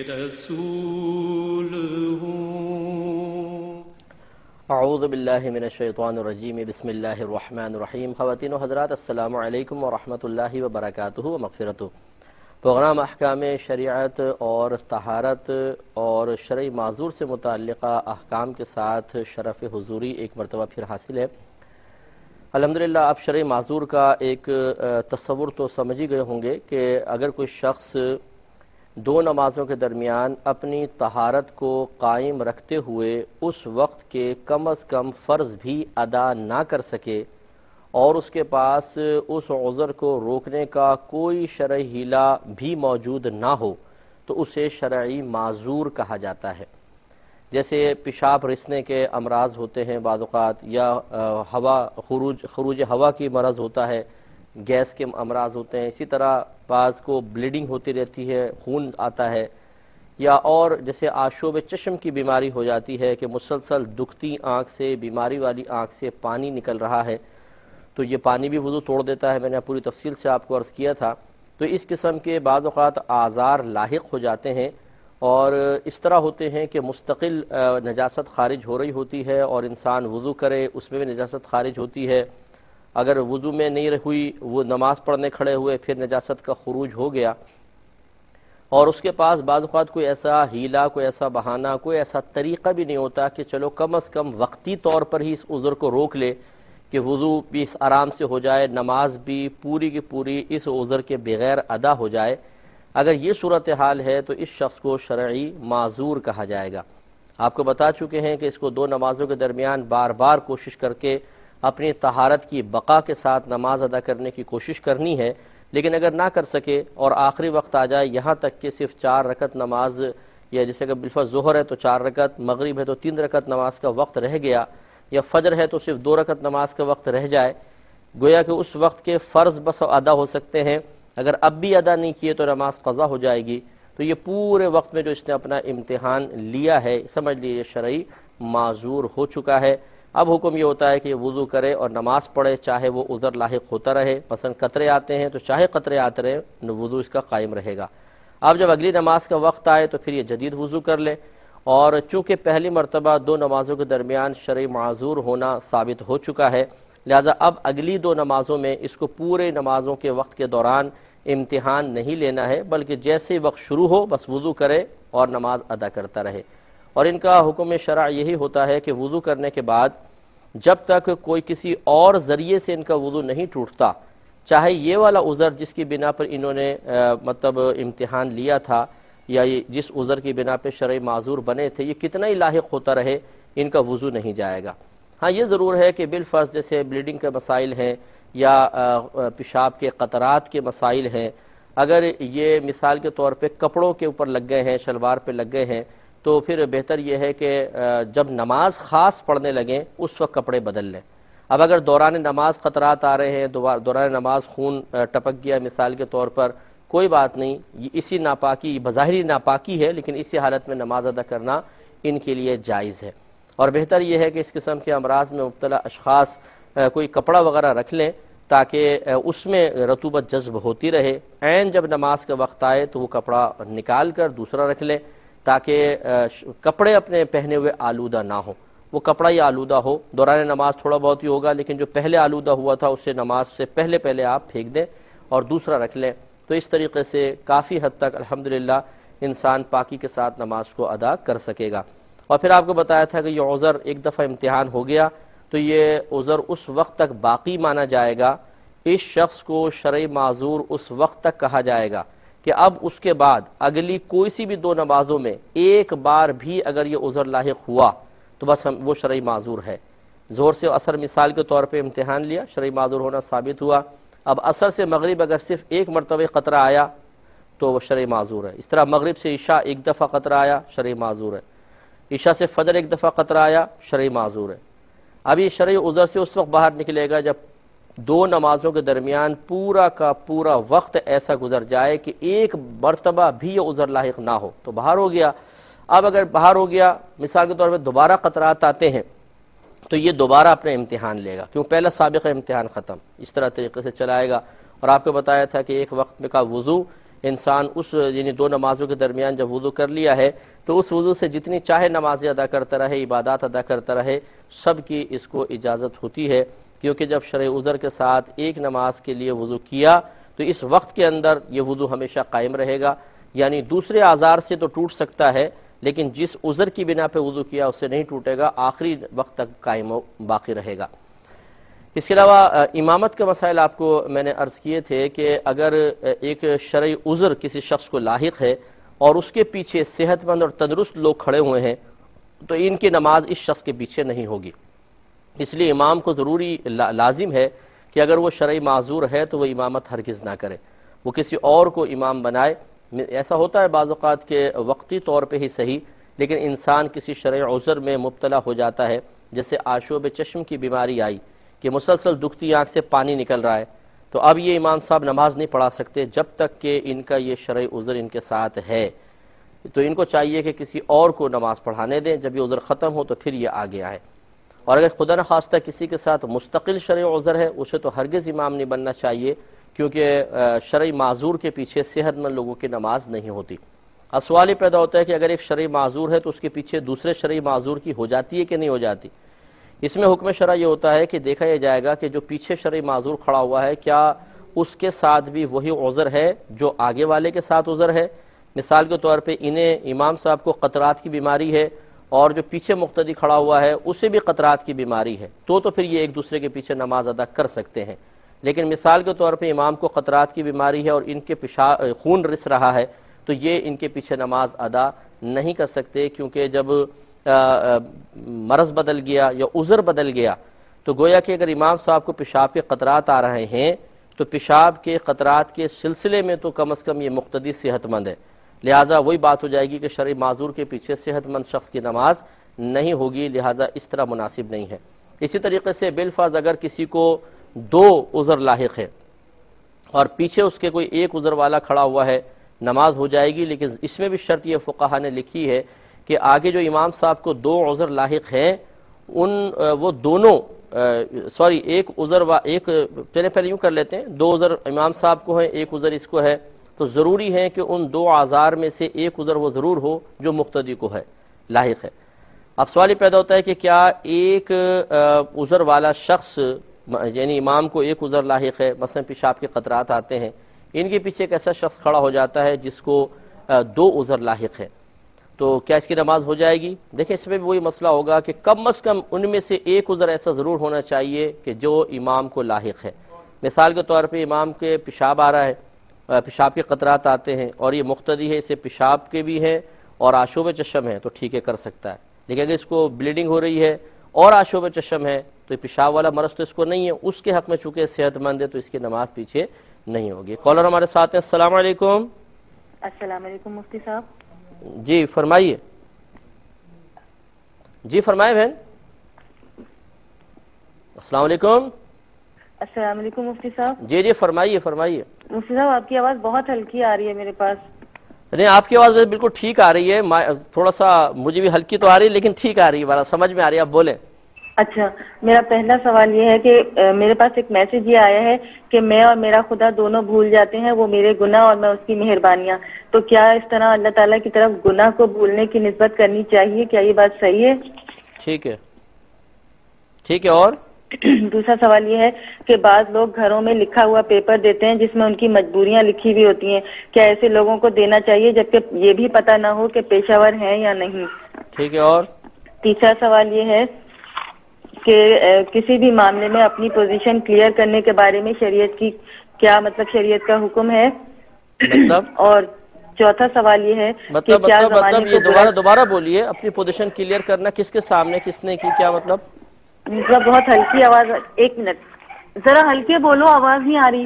رسول ہوں۔ اعوذ باللہ من الشیطان الرجیم، بسم اللہ الرحمن الرحیم۔ خواتین و حضرات، السلام علیکم ورحمۃ اللہ وبرکاتہ و مغفرتہ۔ پروگرام احکام شریعت اور طہارت اور شرعی معذور سے متعلقہ احکام کے ساتھ شرف حضوری ایک مرتبہ پھر حاصل ہے۔ الحمدللہ آپ شرعی معذور کا ایک تصور تو سمجھ ہی گئے ہوں گے کہ اگر کوئی شخص دو نمازوں کے درمیان اپنی طہارت کو قائم رکھتے ہوئے اس وقت کے کم از کم فرض بھی ادا نہ کر سکے اور اس کے پاس اس عذر کو روکنے کا کوئی شرعی ہیلہ بھی موجود نہ ہو تو اسے شرعی معذور کہا جاتا ہے۔ جیسے پیشاب رسنے کے امراض ہوتے ہیں بعض اوقات، یا خروج ہوا کی مرض ہوتا ہے، گیس کے امراض ہوتے ہیں، اسی طرح بعض کو بلیڈنگ ہوتی رہتی ہے، خون آتا ہے، یا اور جیسے آشوب چشم کی بیماری ہو جاتی ہے کہ مسلسل دکھتی آنکھ سے، بیماری والی آنکھ سے پانی نکل رہا ہے، تو یہ پانی بھی وضو توڑ دیتا ہے۔ میں نے پوری تفصیل سے آپ کو عرض کیا تھا۔ تو اس قسم کے بعض اوقات آزار لاحق ہو جاتے ہیں اور اس طرح ہوتے ہیں کہ مستقل نجاست خارج ہو رہی ہوتی ہے اور انسان وضو کرے اس میں بھی نجاست خارج ہوتی ہے۔ اگر وضو میں نہیں ہوئی، وہ نماز پڑھنے کھڑے ہوئے، پھر نجاست کا خروج ہو گیا، اور اس کے پاس بعض اوقات کوئی ایسا ہیلہ، کوئی ایسا بہانہ، کوئی ایسا طریقہ بھی نہیں ہوتا کہ چلو کم از کم وقتی طور پر ہی اس عذر کو روک لے کہ وضو بھی آرام سے ہو جائے، نماز بھی پوری کی پوری اس عذر کے بغیر ادا ہو جائے۔ اگر یہ صورتحال ہے تو اس شخص کو شرعی معذور کہا جائے گا۔ آپ کو بتا چکے ہیں کہ اس کو دو نمازوں کے درمیان بار بار کوشش کر کے اپنی طہارت کی بقا کے ساتھ نماز ادا کرنے کی کوشش کرنی ہے، لیکن اگر نہ کر سکے اور آخری وقت آ جائے یہاں تک کہ صرف 4 رکعت نماز، یا جیسے کہ بالفرض ظہر ہے تو 4 رکعت، مغرب ہے تو 3 رکعت نماز کا وقت رہ گیا، یا فجر ہے تو صرف 2 رکعت نماز کا وقت رہ جائے، گویا کہ اس وقت کے فرض بس ادا ہو سکتے ہیں، اگر اب بھی ادا نہیں کیے تو نماز قضا ہو جائے گی، تو یہ پورے وقت میں جو اس نے اپنا امتحان لیا ہے سمجھ لیجیے شرعی معذور ہو چکا ہے۔ اب حکم یہ ہوتا ہے کہ یہ وضو کرے اور نماز پڑھے، چاہے وہ عذر لاحق ہوتا رہے، مثلا قطرے آتے ہیں تو چاہے قطرے آتے رہے، وضو اس کا قائم رہے گا۔ اب جب اگلی نماز کا وقت آئے تو پھر یہ جدید وضو کر لے، اور چونکہ پہلی مرتبہ 2 نمازوں کے درمیان شرعی معذور ہونا ثابت ہو چکا ہے، لہذا اب اگلی 2 نمازوں میں اس کو پورے نمازوں کے وقت کے دوران امتحان نہیں لینا ہے، بلکہ جیسے وقت شروع ہو بس وضو کرے اور نماز ادا کرتا رہے۔ اور ان کا حکم شرع یہی ہوتا ہے کہ وضو کرنے کے بعد جب تک کوئی کسی اور ذریعے سے ان کا وضو نہیں ٹوٹتا، چاہے یہ والا عذر جس کی بنا پر انہوں نے مطلب امتحان لیا تھا، یا جس عذر کی بنا پہ شرعی معذور بنے تھے، یہ کتنا ہی لاحق ہوتا رہے ان کا وضو نہیں جائے گا۔ ہاں یہ ضرور ہے کہ بالفرض جیسے بلیڈنگ کے مسائل ہیں یا پیشاب کے قطرات کے مسائل ہیں، اگر یہ مثال کے طور پہ کپڑوں کے اوپر لگ گئے ہیں، شلوار پہ لگ گئے ہیں، تو پھر بہتر یہ ہے کہ جب نماز خاص پڑھنے لگیں اس وقت کپڑے بدل لیں۔ اب اگر دوران نماز قطرات آ رہے ہیں، دوران نماز خون ٹپک گیا مثال کے طور پر، کوئی بات نہیں، یہ اسی ناپاکی بظاہری ناپاکی ہے، لیکن اسی حالت میں نماز ادا کرنا ان کے لیے جائز ہے۔ اور بہتر یہ ہے کہ اس قسم کے امراض میں مبتلا اشخاص کوئی کپڑا وغیرہ رکھ لیں تاکہ اس میں رطوبت جذب ہوتی رہے، عین جب نماز کا وقت آئے تو وہ کپڑا نکال کر دوسرا رکھ لیں تاکہ کپڑے اپنے پہنے ہوئے آلودہ نہ ہوں، وہ کپڑا ہی آلودہ ہو، دوران نماز تھوڑا بہت ہی ہوگا لیکن جو پہلے آلودہ ہوا تھا اسے نماز سے پہلے آپ پھینک دیں اور دوسرا رکھ لیں، تو اس طریقے سے کافی حد تک الحمدللہ انسان پاکی کے ساتھ نماز کو ادا کر سکے گا۔ اور پھر آپ کو بتایا تھا کہ یہ عذر ایک دفعہ امتحان ہو گیا تو یہ عذر اس وقت تک باقی مانا جائے گا، اس شخص کو شرعی معذور اس وقت تک کہا جائے گا کہ اب اس کے بعد اگلی کوئی سی بھی 2 نمازوں میں ایک بار بھی اگر یہ عذر لاحق ہوا تو بس وہ شرعی معذور ہے۔ ظہر سے عصر مثال کے طور پہ امتحان لیا، شرعی معذور ہونا ثابت ہوا، اب عصر سے مغرب اگر صرف ایک مرتبہ قطرہ آیا تو وہ شرعی معذور ہے، اس طرح مغرب سے عشاء ایک دفعہ قطرہ آیا شرعی معذور ہے، عشاء سے فجر ایک دفعہ قطرہ آیا شرعی معذور ہے۔ اب یہ شرعی عذر سے اس وقت باہر نکلے گا جب 2 نمازوں کے درمیان پورا کا پورا وقت ایسا گزر جائے کہ ایک مرتبہ بھی یہ عذر لاحق نہ ہو تو باہر ہو گیا۔ اب اگر باہر ہو گیا مثال کے طور پہ دوبارہ قطرات آتے ہیں تو یہ دوبارہ اپنے امتحان لے گا، کیوں پہلا سابقہ امتحان ختم، اس طرح طریقے سے چلائے گا۔ اور آپ کو بتایا تھا کہ ایک وقت میں کا وضو انسان اس یعنی دو نمازوں کے درمیان جب وضو کر لیا ہے تو اس وضو سے جتنی چاہے نمازیں ادا کرتا رہے، عبادات ادا کرتا رہے، سب کی اس کو اجازت ہوتی ہے، کیونکہ جب شرع عذر کے ساتھ ایک نماز کے لیے وضو کیا تو اس وقت کے اندر یہ وضو ہمیشہ قائم رہے گا، یعنی دوسرے اعذار سے تو ٹوٹ سکتا ہے لیکن جس عذر کی بنا پہ وضو کیا اس سے نہیں ٹوٹے گا، آخری وقت تک قائم و باقی رہے گا۔ اس کے علاوہ امامت کے مسائل آپ کو میں نے عرض کیے تھے کہ اگر ایک شرعی عذر کسی شخص کو لاحق ہے اور اس کے پیچھے صحت مند اور تندرست لوگ کھڑے ہوئے ہیں تو ان کی نماز اس شخص کے پیچھے نہیں ہوگی، اس لیے امام کو ضروری لازم ہے کہ اگر وہ شرعی معذور ہے تو وہ امامت ہرگز نہ کرے، وہ کسی اور کو امام بنائے۔ ایسا ہوتا ہے بعض اوقات کہ وقتی طور پہ ہی صحیح لیکن انسان کسی شرعی عذر میں مبتلا ہو جاتا ہے، جیسے آشوب چشم کی بیماری آئی کہ مسلسل دکھتی آنکھ سے پانی نکل رہا ہے، تو اب یہ امام صاحب نماز نہیں پڑھا سکتے جب تک کہ ان کا یہ شرعی عذر ان کے ساتھ ہے، تو ان کو چاہیے کہ کسی اور کو نماز پڑھانے دیں، جب یہ عذر ختم ہو تو پھر یہ آگے آئے۔ اور اگر خدا نخواستہ کسی کے ساتھ مستقل شرعی عذر ہے اسے تو ہرگز امام نہیں بننا چاہیے، کیونکہ شرعی معذور کے پیچھے صحت مند لوگوں کی نماز نہیں ہوتی۔ اب سوال یہ پیدا ہوتا ہے کہ اگر ایک شرعی معذور ہے تو اس کے پیچھے دوسرے شرعی معذور کی ہو جاتی ہے کہ نہیں ہو جاتی؟ اس میں حکم شرع یہ ہوتا ہے کہ دیکھا یہ جائے گا کہ جو پیچھے شرعی معذور کھڑا ہوا ہے کیا اس کے ساتھ بھی وہی عذر ہے جو آگے والے کے ساتھ عذر ہے۔ مثال کے طور پہ انہیں امام صاحب کو قطرات کی بیماری ہے اور جو پیچھے مقتدی کھڑا ہوا ہے اسے بھی قطرات کی بیماری ہے، تو پھر یہ ایک دوسرے کے پیچھے نماز ادا کر سکتے ہیں۔ لیکن مثال کے طور پہ امام کو قطرات کی بیماری ہے اور ان کے خون رس رہا ہے تو یہ ان کے پیچھے نماز ادا نہیں کر سکتے، کیونکہ جب مرض بدل گیا یا عذر بدل گیا تو گویا کہ اگر امام صاحب کو پیشاب کے قطرات آ رہے ہیں تو پیشاب کے قطرات کے سلسلے میں تو کم از کم یہ مقتدی صحت مند ہے، لہٰذا وہی بات ہو جائے گی کہ شرعی معذور کے پیچھے صحت مند شخص کی نماز نہیں ہوگی، لہٰذا اس طرح مناسب نہیں ہے۔ اسی طریقے سے بالفرض اگر کسی کو دو عذر لاحق ہے اور پیچھے اس کے کوئی ایک عذر والا کھڑا ہوا ہے، نماز ہو جائے گی، لیکن اس میں بھی شرط یہ فقہا نے لکھی ہے کہ آگے جو امام صاحب کو دو عذر لاحق ہیں وہ دونوں ایک عذر ایک پہلے یوں کر لیتے ہیں، دو عذر امام صاحب کو ہیں، ایک عذر اس کو ہے، تو ضروری ہے کہ ان دو اعذار میں سے ایک عذر وہ ضرور ہو جو مقتدی کو ہے، لاحق ہے۔ اب سوال یہ پیدا ہوتا ہے کہ کیا ایک عذر والا شخص یعنی امام کو ایک عذر لاحق ہے، مثلا پیشاب کے قطرات آتے ہیں، ان کے پیچھے ایک ایسا شخص کھڑا ہو جاتا ہے جس کو دو عذر لاحق ہے، تو کیا اس کی نماز ہو جائے گی؟ دیکھیں اس میں بھی وہی مسئلہ ہوگا کہ کم از کم ان میں سے ایک عذر ایسا ضرور ہونا چاہیے کہ جو امام کو لاحق ہے۔ مثال کے طور پہ امام کے پیشاب آ رہا ہے، پیشاب کے قطرات آتے ہیں اور یہ مقتدی ہے، اسے پیشاب کے بھی ہیں اور آشوب چشم ہے تو ٹھیک ہے کر سکتا ہے، لیکن اگر اس کو بلیڈنگ ہو رہی ہے اور آشوب چشم ہے تو یہ پیشاب والا مرض تو اس کو نہیں ہے، اس کے حق میں چونکہ صحت مند ہے تو اس کی نماز پیچھے نہیں ہوگی۔ کالر ہمارے ساتھ ہیں، السلام علیکم۔ السلام علیکم مفتی صاحب۔ جی فرمائیے، جی فرمائے بہن۔ السلام علیکم۔ السلام علیکم مفتی صاحب۔ جی فرمائیے فرمائیے۔ مفتی صاحب آپ کی آواز بہت ہلکی آ رہی ہے میرے پاس۔ نہیں آپ کی آواز بالکل ٹھیک آ رہی ہے، تھوڑا سا مجھے بھی ہلکی تو آ رہی ہے لیکن ٹھیک آ رہی ہے، سمجھ میں آ رہی ہے، آپ بولیں۔ اچھا، میرا پہلا سوال یہ ہے کہ میرے پاس ایک میسج یہ آیا ہے کہ میں اور میرا خدا دونوں بھول جاتے ہیں، وہ میرے گناہ اور میں اس کی مہربانیاں، تو کیا اس طرح اللہ تعالیٰ کی طرف گناہ کو بھولنے کی نسبت کرنی چاہیے؟ کیا یہ بات صحیح ہے؟ ٹھیک ہے ٹھیک ہے۔ اور دوسرا سوال یہ ہے کہ بعض لوگ گھروں میں لکھا ہوا پیپر دیتے ہیں جس میں ان کی مجبوریاں لکھی ہوئی ہوتی ہیں، کیا ایسے لوگوں کو دینا چاہیے جبکہ یہ بھی پتہ نہ ہو کہ پیشہ ور ہیں یا نہیں؟ ٹھیک ہے۔ اور تیسرا سوال یہ ہے کہ کسی بھی معاملے میں اپنی پوزیشن کلیئر کرنے کے بارے میں شریعت کی کیا شریعت کا حکم ہے؟ اور چوتھا سوال یہ ہے کہ کیا دوبارہ بولیے، اپنی پوزیشن کلیئر کرنا کس کے سامنے، کس نے کی، کیا مطلب؟ بہت ہلکی آواز، ایک منٹ ذرا ہلکے بولو، آواز نہیں آ رہی۔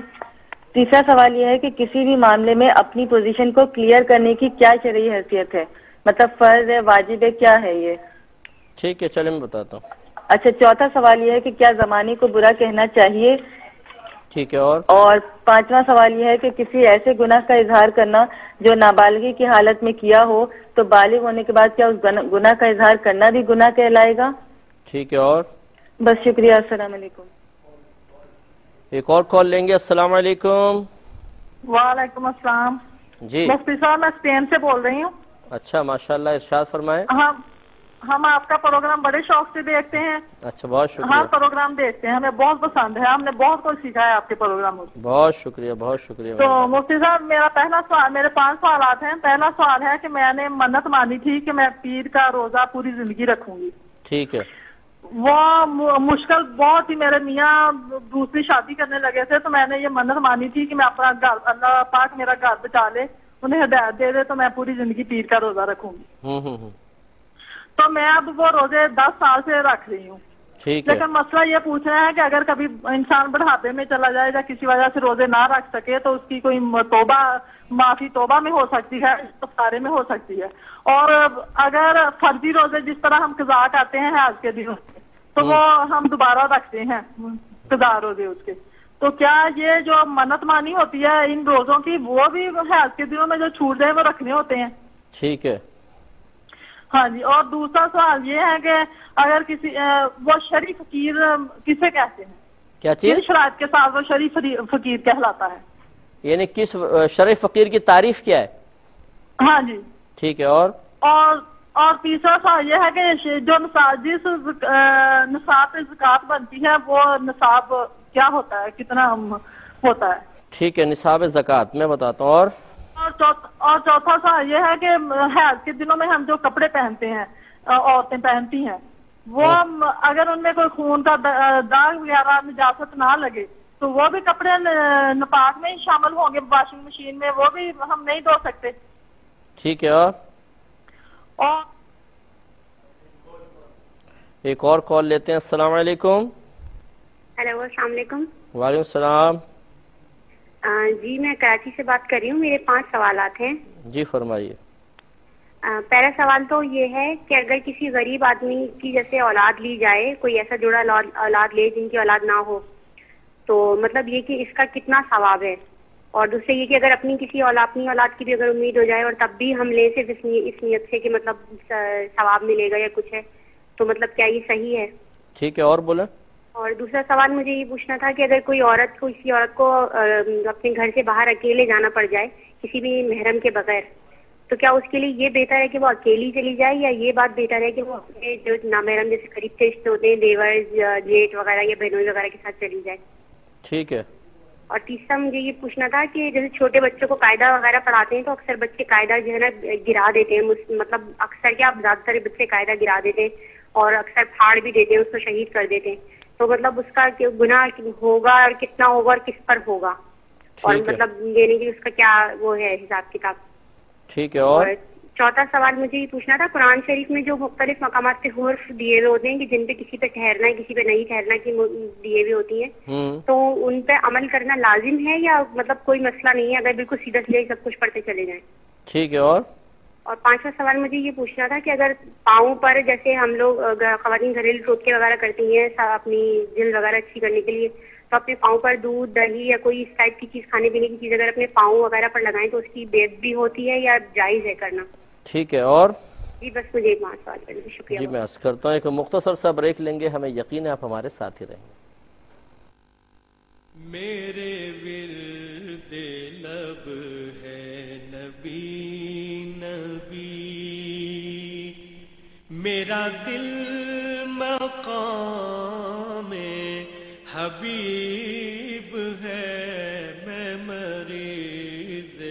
تیسرا سوال یہ ہے کہ کسی بھی معاملے میں اپنی پوزیشن کو کلیئر کرنے کی کیا شرعی حیثیت ہے، مطلب فرض ہے، واجب ہے، کیا ہے یہ؟ ٹھیک ہے چلیں میں بتاتا ہوں۔ اچھا، چوتھا سوال یہ ہے کہ کیا زمانے کو برا کہنا چاہیے؟ ٹھیک ہے۔ اور پانچواں سوال یہ ہے کہ کسی ایسے گناہ کا اظہار کرنا جو نابالغی کی حالت میں کیا ہو تو بالغ ہونے کے بعد کیا اس گناہ کا اظہار کرنا بھی گناہ کہلائے گا؟ ٹھیک ہے۔ اور بس شکریہ، السلام علیکم۔ ایک اور کال لیں گے۔ السلام علیکم۔ وعلیکم السلام۔ جی مفتی صاحب میں اسپین سے بول رہی ہوں. اچھا ماشاءاللہ، ارشاد فرمائیں. ہم آپ کا پروگرام بڑے شوق سے دیکھتے ہیں. اچھا بہت ہر شکریہ، پروگرام دیکھتے ہیں، ہمیں بہت پسند ہے، ہم نے بہت کچھ سیکھا ہے آپ کے پروگراموں سے. بہت شکریہ، بہت شکریہ. تو مفتی صاحب میرا پہلا سوال، میرے 5 سوالات ہیں. پہلا سوال ہے کہ میں نے منت مانی تھی کہ میں پیر کا روزہ پوری زندگی رکھوں گی. ٹھیک ہے. وہ مشکل بہت ہی، میرے میاں دوسری شادی کرنے لگے تھے تو میں نے یہ منت مانی تھی کہ میں اپنا گھر، اللہ پاک میرا گھر بچا لے، انہیں ہدایت دے دے تو میں پوری زندگی پیر کا روزہ رکھوں گی. تو میں اب وہ روزے 10 سال سے رکھ رہی ہوں. ٹھیک ہے. لیکن مسئلہ یہ پوچھنا ہے کہ اگر کبھی انسان بڑھاپے میں چلا جائے یا کسی وجہ سے روزے نہ رکھ سکے تو اس کی کوئی معافی توبہ میں ہو سکتی ہے، افطارے میں ہو سکتی ہے. اور اگر فرضی روزے جس طرح ہم قضا کرتے ہیں حیض کے دنوں میں تو وہ ہم دوبارہ رکھتے ہیں قضا روزے اس کے، تو کیا یہ جو منت مانی ہوتی ہے ان روزوں کی وہ بھی حیض کے دنوں میں جو چھوٹ جائے وہ رکھنے ہوتے ہیں؟ ٹھیک ہے. ہاں جی. اور دوسرا سوال یہ ہے کہ اگر کسی وہ شریف فقیر کسے کہتے ہیں؟ کیا کس چیز؟ شرائط کے ساتھ وہ شریف فقیر کہلاتا ہے؟ یعنی کس شریف فقیر کی تعریف کیا ہے؟ ہاں جی. ٹھیک ہے. اور تیسرا سوال یہ ہے کہ جو جس نصاب پہ زکوٰۃ بنتی ہے وہ نصاب کیا ہوتا ہے، کتنا ہوتا ہے؟ ٹھیک ہے، نصاب زکوٰۃ میں بتاتا ہوں. اور چوتھا سوال یہ ہے کہ حیض کے دنوں میں ہم جو کپڑے پہنتے ہیں، عورتیں پہنتی ہیں، وہ اگر ان میں کوئی خون کا داغ وغیرہ نجاست نہ لگے تو وہ بھی کپڑے نپاک میں ہی شامل ہوں گے، واشنگ مشین میں وہ بھی ہم نہیں دھو سکتے؟ ٹھیک ہے. اور ایک اور کال لیتے ہیں. السلام علیکم. ہیلو، السلام علیکم. وعلیکم السلام. جی میں کراچی سے بات کر رہی ہوں. میرے 5 سوالات ہیں. جی فرمائیے. پہلا سوال تو یہ ہے کہ اگر کسی غریب آدمی کی جیسے اولاد لی جائے، کوئی ایسا جڑا اولاد لے جن کی اولاد نہ ہو، تو مطلب یہ کہ اس کا کتنا ثواب ہے؟ اور دوسرے یہ کہ اگر اپنی اولاد کی بھی اگر امید ہو جائے اور تب بھی ہم لیں صرف اس نیت سے کہ مطلب ثواب ملے گا یا کچھ ہے، تو مطلب کیا یہ صحیح ہے؟ ٹھیک ہے. اور بولیں. اور دوسرا سوال مجھے یہ پوچھنا تھا کہ اگر کوئی کسی عورت کو اپنے گھر سے باہر اکیلے جانا پڑ جائے کسی بھی محرم کے بغیر، تو کیا اس کے لیے یہ بہتر ہے کہ وہ اکیلی چلی جائے یا یہ بات بہتر ہے کہ وہ اپنے جو نامحرم جیسے قریب کے رشتے ہوتے ہیں، دیور، جیٹ وغیرہ یا بہنوئی وغیرہ کے ساتھ چلی جائے؟ ٹھیک ہے. اور تیسرا مجھے یہ پوچھنا تھا کہ جیسے چھوٹے بچوں کو قاعدہ وغیرہ پڑھاتے ہیں تو اکثر بچے قاعدہ جو ہے نا گرا دیتے ہیں، مطلب اکثر کیا زیادہ تر بچے قاعدہ گرا دیتے ہیں اور اکثر پھاڑ بھی دیتے ہیں، اس کو شہید کر دیتے ہیں. تو مطلب اس کا گناہ ہوگا اور کتنا ہوگا اور کس پر ہوگا، اور مطلب یعنی کہ اس کا کیا وہ ہے حساب کتاب؟ ٹھیک ہے. اور چوتھا سوال مجھے یہ پوچھنا تھا، قرآن شریف میں جو مختلف مقامات پہ حرف دیے ہوئے ہوتے ہیں کہ جن پہ کسی پہ ٹھہرنا ہے کسی پہ نہیں ٹھہرنا کی دیے ہوئے ہوتی ہیں، تو ان پہ عمل کرنا لازم ہے یا مطلب کوئی مسئلہ نہیں ہے اگر بالکل سیدھا سیدھا سب کچھ پڑھتے چلے جائیں؟ ٹھیک ہے. اور پانچواں سوال مجھے یہ پوچھنا تھا کہ اگر پاؤں پر جیسے ہم لوگ خواتین گھریلو ٹوٹکے وغیرہ کرتی ہیں اپنی جلد وغیرہ اچھی کرنے کے لیے، تو اپنے پاؤں پر دودھ، دہی یا کوئی اس ٹائپ کی چیز، کھانے پینے کی چیز اگر اپنے پاؤں وغیرہ پر لگائیں تو اس کی بیعت بھی ہوتی ہے یا جائز ہے کرنا؟ ٹھیک ہے. اور جی بس مجھے 5 سوال کرنے کے شکریہ. جی میں عرض کرتا ہوں ایک مختصر سا بریک لیں گے، ہمیں یقین ہے آپ ہمارے ساتھ ہی رہیں گے. میرے ورد لب ہے نبی نبی، میرا دل مقام حبیب ہے، میں مریض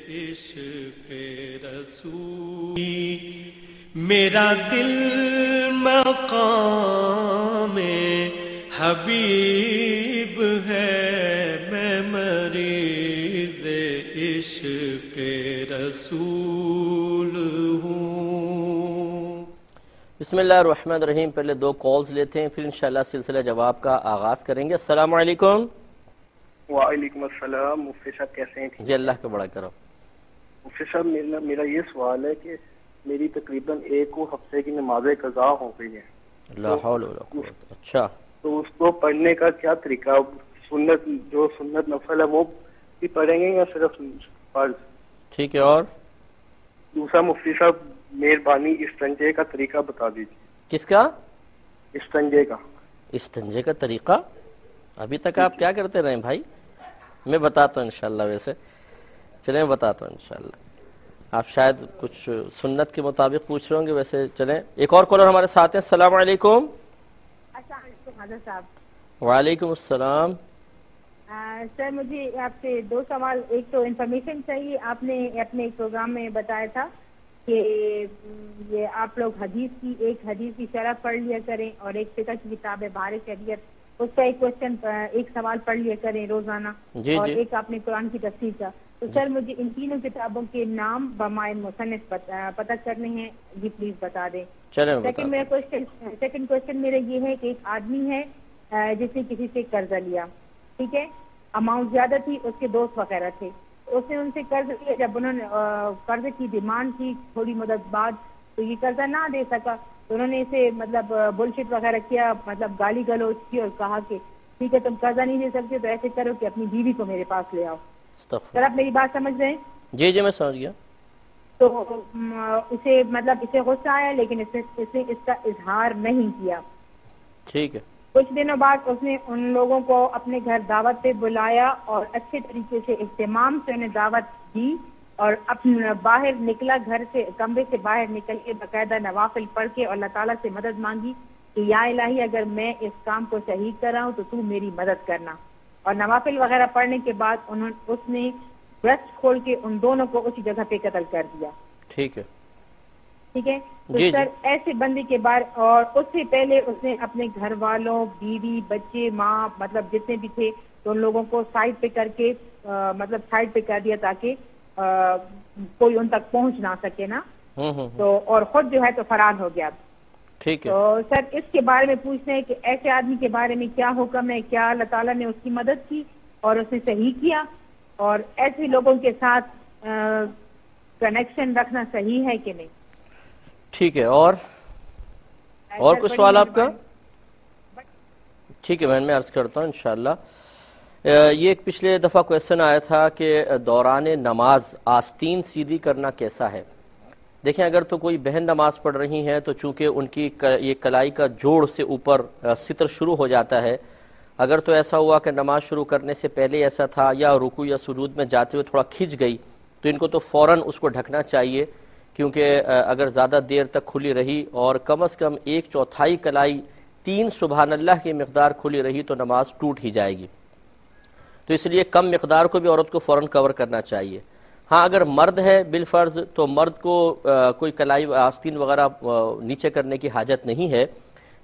عشق رسول، میرا دل مقام حبیب ہے، میں مریض عشق رسول ہوں. بسم اللہ الرحمن الرحیم. پہلے 2 کالز لیتے ہیں، پھر انشاءاللہ سلسلہ جواب کا آغاز کریں گے. السلام علیکم. وعلیکم السلام. مفتی صاحب کیسے ہیں؟ جی اللہ کا بڑا کرم. مفتی صاحب میرا یہ سوال ہے کہ میری تقریباً 1 ہفتے کی نماز قضا ہو گئی ہے. لا حول ولا قوت. اچھا تو اس کو پڑھنے کا کیا طریقہ؟ سنت نفل ہے وہ بھی پڑھیں گے یا صرف فرض؟ ٹھیک ہے. اور دوسرا مفتی صاحب مہربانی استنجے کا طریقہ بتا دیجیے. کس کا؟ استنجے کا. استنجے کا طریقہ ابھی تک آپ کیا کرتے رہے بھائی؟ میں بتاتا ہوں انشاءاللہ. ویسے چلیں بتاتا ہوں انشاءاللہ. آپ شاید کچھ سنت کے مطابق پوچھ رہے ہوں گے، ویسے چلیں. ایک اور کالر ہمارے ساتھ ہیں. السلام علیکم. السلام علیکم حضرت صاحب. وعلیکم السلام. سر مجھے آپ سے دو سوال. ایک تو انفارمیشن چاہیے. آپ نے اپنے ایک پروگرام میں بتایا تھا کہ یہ آپ لوگ ایک حدیث کی شرح پڑھ لیا کریں اور ایک فقہ کی کتاب ہے بہار شریعت، اس کا ایک سوال پڑھ لیا کریں روزانہ. اور ایک آپ نے قرآن کی تفسیر کا. تو سر مجھے ان تینوں کتابوں کے نام بمائے مصنف پتہ کرنے ہیں، جی پلیز بتا دیں. سیکنڈ کوشچن میرا یہ ہے کہ ایک آدمی ہے جس نے کسی سے قرضہ لیا، ٹھیک ہے، اماؤنٹ زیادہ تھی، اس کے دوست وغیرہ تھے، اس نے ان سے قرض لیا. جب انہوں نے قرض کی ڈیمانڈ کی تھوڑی مدت بعد تو یہ قرضہ نہ دے سکا، تو انہوں نے اسے مطلب بلشٹ وغیرہ کیا، مطلب گالی گلوچ کی اور کہا کہ ٹھیک ہے تم قرضہ نہیں دے سکتے تو ایسے کرو کہ اپنی بیوی کو میرے پاس لے آؤ. سر آپ میری بات سمجھ رہے ہیں؟ جی میں سمجھ گیا. تو اسے غصہ آیا لیکن اس نے اس کا اظہار نہیں کیا. ٹھیک ہے. کچھ دنوں بعد اس نے ان لوگوں کو اپنے گھر دعوت پہ بلایا اور اچھے طریقے سے اہتمام سے انہیں دعوت دی اور اپنے باہر نکلا، گھر سے کمرے سے باہر نکل کے باقاعدہ نوافل پڑھ کے اور اللہ تعالیٰ سے مدد مانگی کہ یا الہی اگر میں اس کام کو صحیح کر رہا ہوں تو تو میری مدد کرنا. اور نوافل وغیرہ پڑھنے کے بعد اس نے برش کھول کے ان دونوں کو اسی جگہ پہ قتل کر دیا. ٹھیک ہے. تو سر ایسے بندے کے بارے اور اس سے پہلے اس نے اپنے گھر والوں، بیوی، بچے، ماں، مطلب جتنے بھی تھے تو ان لوگوں کو سائڈ پہ کر کے سائڈ پہ کر دیا تاکہ کوئی ان تک پہنچ نہ سکے نا. تو اور خود جو ہے تو فرار ہو گیا. ٹھیک ہے. تو سر اس کے بارے میں پوچھتے ہیں کہ ایسے آدمی کے بارے میں کیا حکم ہے؟ کیا اللہ تعالیٰ نے اس کی مدد کی اور اس نے صحیح کیا؟ اور ایسے لوگوں کے ساتھ کنیکشن رکھنا صحیح ہے کہ نہیں؟ ٹھیک ہے. اور کوئی سوال آپ کا؟ ٹھیک ہے میں عرض کرتا ہوں انشاءاللہ. یہ ایک پچھلے دفعہ کویسچن آیا تھا کہ دوران نماز آستین سیدھی کرنا کیسا ہے. دیکھیں اگر تو کوئی بہن نماز پڑھ رہی ہیں تو چونکہ ان کی یہ کلائی کا جوڑ سے اوپر ستر شروع ہو جاتا ہے، اگر تو ایسا ہوا کہ نماز شروع کرنے سے پہلے ایسا تھا یا رکوع یا سجود میں جاتے ہوئے تھوڑا کھنچ گئی تو ان کو تو فوراً اس کو ڈھکنا چاہیے، کیونکہ اگر زیادہ دیر تک کھلی رہی اور کم از کم 1/4 کلائی 3 سبحان اللہ کی مقدار کھلی رہی تو نماز ٹوٹ ہی جائے گی. تو اس لیے کم مقدار کو بھی عورت کو فوراً کور کرنا چاہیے. ہاں اگر مرد ہے بالفرض تو مرد کو کوئی کلائی آستین وغیرہ نیچے کرنے کی حاجت نہیں ہے،